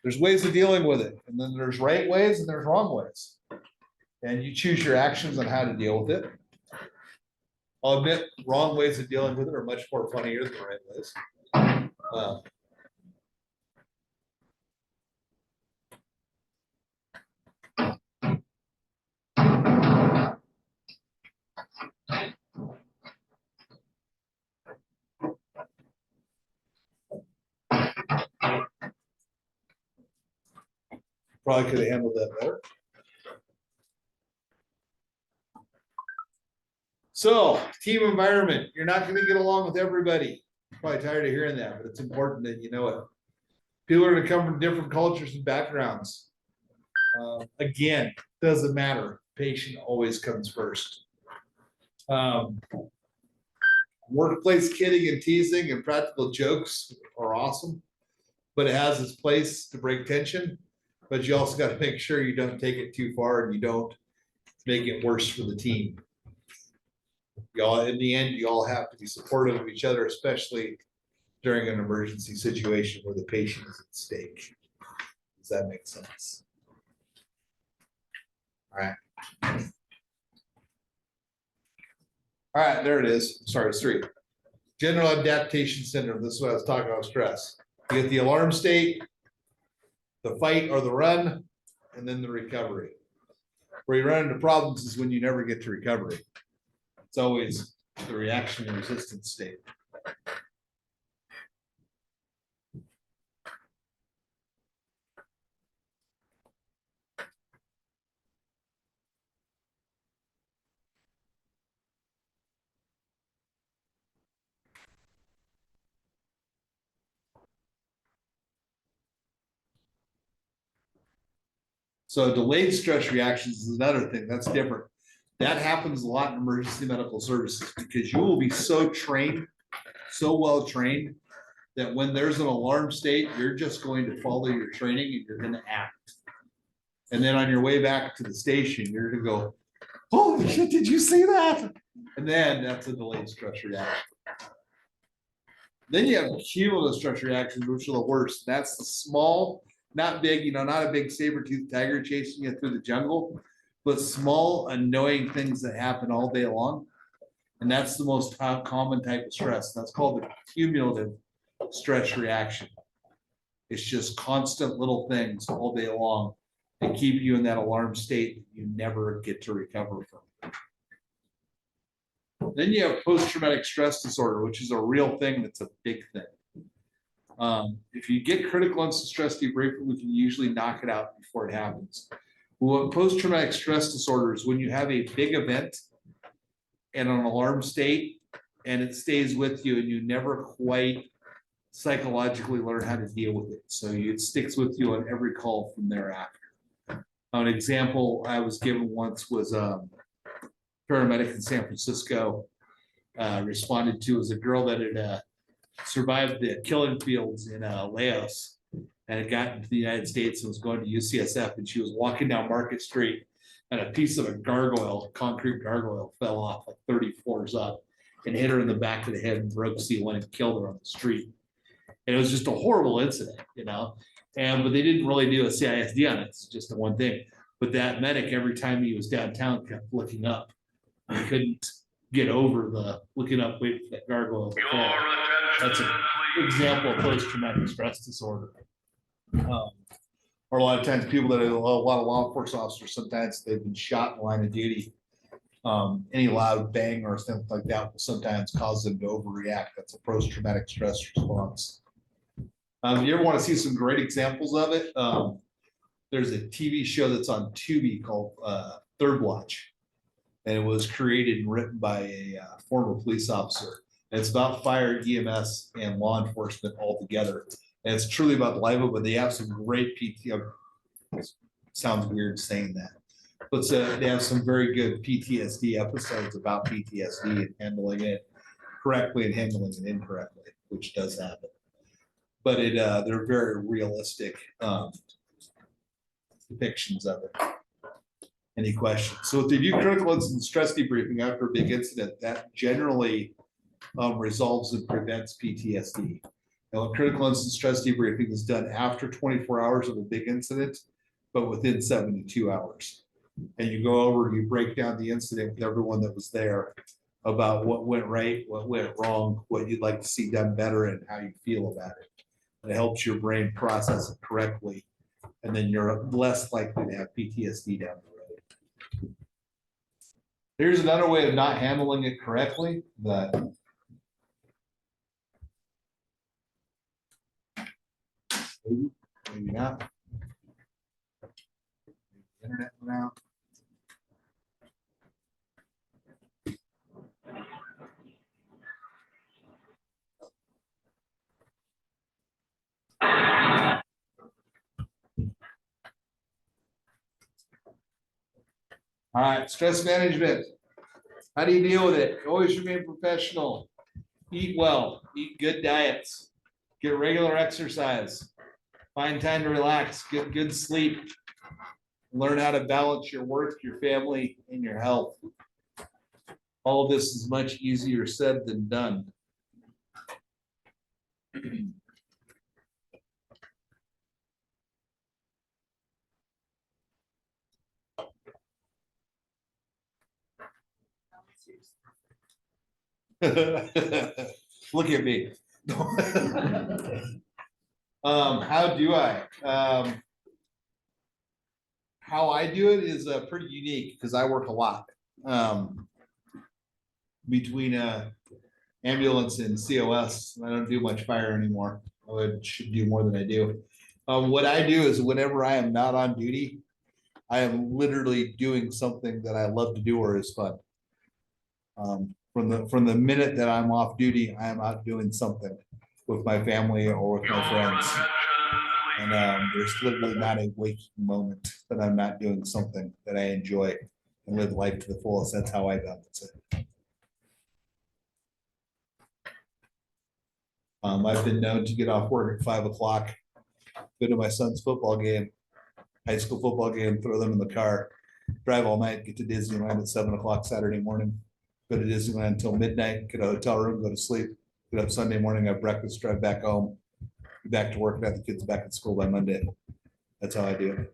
Speaker 1: There's ways of dealing with it, and then there's right ways and there's wrong ways. And you choose your actions on how to deal with it. I'll admit, wrong ways of dealing with it are much more funnier than the right ways. Probably could have handled that better. So, team environment, you're not gonna get along with everybody. Probably tired of hearing that, but it's important that you know it. People are gonna come from different cultures and backgrounds. Again, doesn't matter, patient always comes first. Workplace kidding and teasing and practical jokes are awesome, but it has its place to break tension. But you also gotta make sure you don't take it too far and you don't make it worse for the team. Y'all, in the end, you all have to be supportive of each other, especially during an emergency situation where the patient is at stake. Does that make sense? All right. All right, there it is. Sorry, it's 3. General adaptation syndrome. This is what I was talking about, stress. You get the alarm state, the fight or the run, and then the recovery. Where you run into problems is when you never get to recovery. It's always the reaction and resistance state. So delayed stress reactions is another thing that's different. That happens a lot in emergency medical services because you will be so trained, so well trained, that when there's an alarm state, you're just going to follow your training and you're going to act. And then on your way back to the station, you're going to go, holy shit, did you see that? And then that's a delayed stress reaction. Then you have cumulative stress reactions, which are the worst. That's the small, not big, you know, not a big saber-toothed tiger chasing you through the jungle, but small, annoying things that happen all day long. And that's the most common type of stress. That's called the cumulative stress reaction. It's just constant little things all day long that keep you in that alarm state that you never get to recover from. Then you have post-traumatic stress disorder, which is a real thing. That's a big thing. If you get critical incident stress debriefing, we can usually knock it out before it happens. What post-traumatic stress disorder is when you have a big event and an alarm state and it stays with you and you never quite psychologically learn how to deal with it. So it sticks with you on every call from thereafter. An example I was given once was a paramedic in San Francisco responded to as a girl that had survived the killing fields in Laos and had gotten to the United States and was going to UCSF, and she was walking down Market Street and a piece of a gargoyle, concrete gargoyle, fell off like 30 floors up and hit her in the back of the head and broke C1 and killed her on the street. And it was just a horrible incident, you know, but they didn't really do a CISD on it. It's just the one thing. But that medic, every time he was downtown, kept looking up. He couldn't get over the looking up, wait for that gargoyle to fall. That's an example of post-traumatic stress disorder. Or a lot of times people that are a lot of law enforcement officers, sometimes they've been shot in the line of duty. Any loud bang or something like that will sometimes cause them to overreact. That's a post-traumatic stress response. You ever want to see some great examples of it? There's a TV show that's on Tubi called Third Watch. And it was created and written by a former police officer. And it's about fire, EMS, and law enforcement all together. And it's truly about the life of it, but they have some great PTSD. Sounds weird saying that. But they have some very good PTSD episodes about PTSD and handling it correctly and handling it incorrectly, which does happen. But they're very realistic depictions of it. Any questions? So if they do critical incident stress debriefing after a big incident, that generally resolves and prevents PTSD. Now, a critical incident stress debriefing is done after 24 hours of a big incident, but within 72 hours. And you go over, you break down the incident with everyone that was there about what went right, what went wrong, what you'd like to see done better, and how you feel about it. And it helps your brain process it correctly, and then you're less likely to have PTSD down the road. Here's another way of not handling it correctly, but maybe not. Internet went out. All right, stress management. How do you deal with it? Always remain professional. Eat well, eat good diets, get regular exercise, find time to relax, get good sleep. Learn how to balance your work, your family, and your health. All of this is much easier said than done. Look at me. How do I? How I do it is pretty unique because I work a lot. Between ambulance and COS, I don't do much fire anymore. I should do more than I do. What I do is whenever I am not on duty, I am literally doing something that I love to do or is fun. From the minute that I'm off duty, I am out doing something with my family or with my friends. And there's literally not a waking moment that I'm not doing something that I enjoy and live life to the fullest. That's how I balance it. I've been known to get off work at 5 o'clock, go to my son's football game, high school football game, throw them in the car, drive all night, get to Disneyland at 7 o'clock Saturday morning, go to Disneyland until midnight, get a hotel room, go to sleep, get up Sunday morning, have breakfast, drive back home, be back to work, and have the kids back at school by Monday. That's how I do it.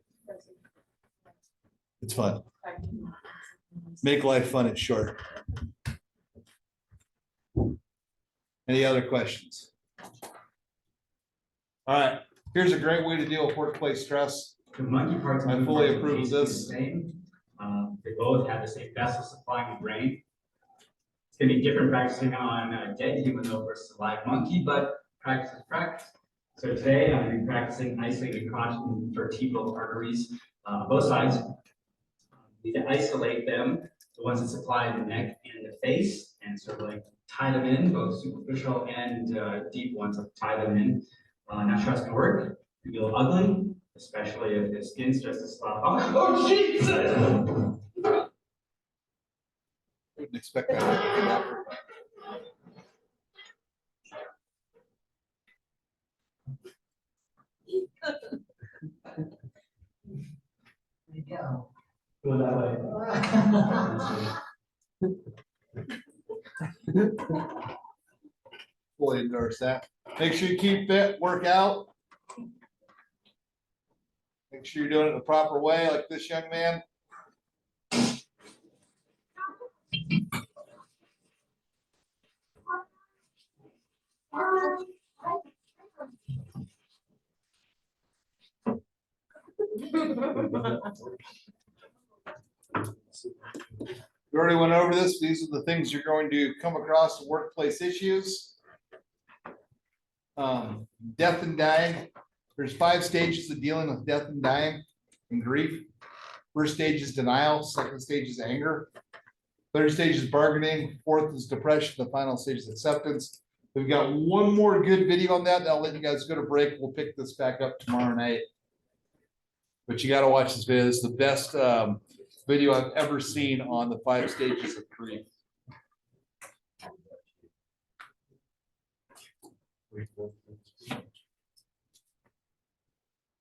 Speaker 1: It's fun. Make life fun, it's short. Any other questions? All right, here's a great way to deal with workplace stress.
Speaker 8: The monkey parts.
Speaker 1: I fully approve of this.
Speaker 8: They both have the same vessel supplying the brain. It's gonna be different practicing on a dead human though versus a live monkey, but practice is practice. So today I'm gonna be practicing isolating cotton vertebral arteries on both sides. You need to isolate them, the ones that supply the neck and the face, and sort of like tie them in, both superficial and deep ones, like tie them in. Not sure it's gonna work. It could be a little ugly, especially if the skin's just a spot. Oh, Jesus!
Speaker 1: Wouldn't expect that.
Speaker 8: Go that way.
Speaker 1: Fully endorse that. Make sure you keep fit, work out. Make sure you're doing it the proper way, like this young man. We already went over this. These are the things you're going to come across in workplace issues. Death and dying. There's 5 stages of dealing with death and dying and grief. First stage is denial. Second stage is anger. Third stage is bargaining. Fourth is depression. The final stage is acceptance. We've got one more good video on that. I'll let you guys go to break. We'll pick this back up tomorrow night. But you got to watch this video. It's the best video I've ever seen on the 5 stages of grief.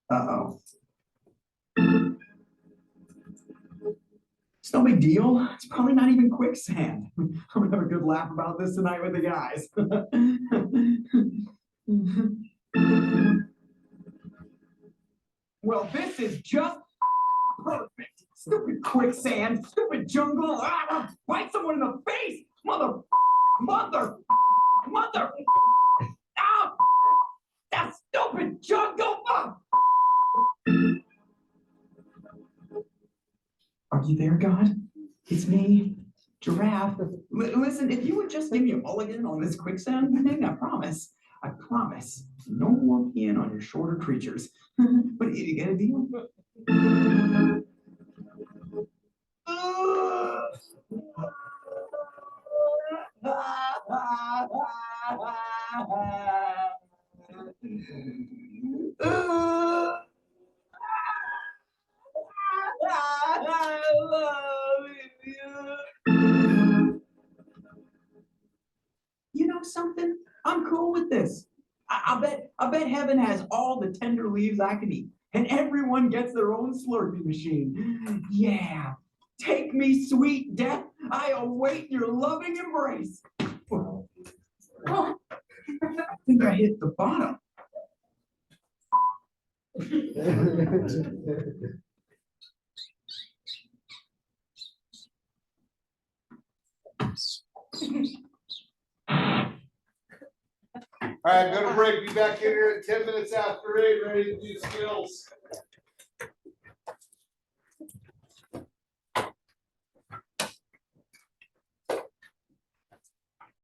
Speaker 9: Uh-oh. It's no big deal. It's probably not even quicksand. I'm gonna have a good laugh about this tonight with the guys. Well, this is just perfect. Stupid quicksand, stupid jungle. Ah, bite someone in the face. Mother. Ah, that stupid jungle. Ah. Are you there, God? It's me, Giraffe. Listen, if you would just give me a mulligan on this quicksand thing, I promise, no more peeing on your shorter creatures. But you get a deal? You know something? I'm cool with this. I bet heaven has all the tender leaves I can eat, and everyone gets their own Slurpee machine. Yeah, take me, sweet death. I await your loving embrace. Oh, I think I hit the bottom.
Speaker 1: All right, go to break. Be back in here at 10 minutes after 8, ready to do skills.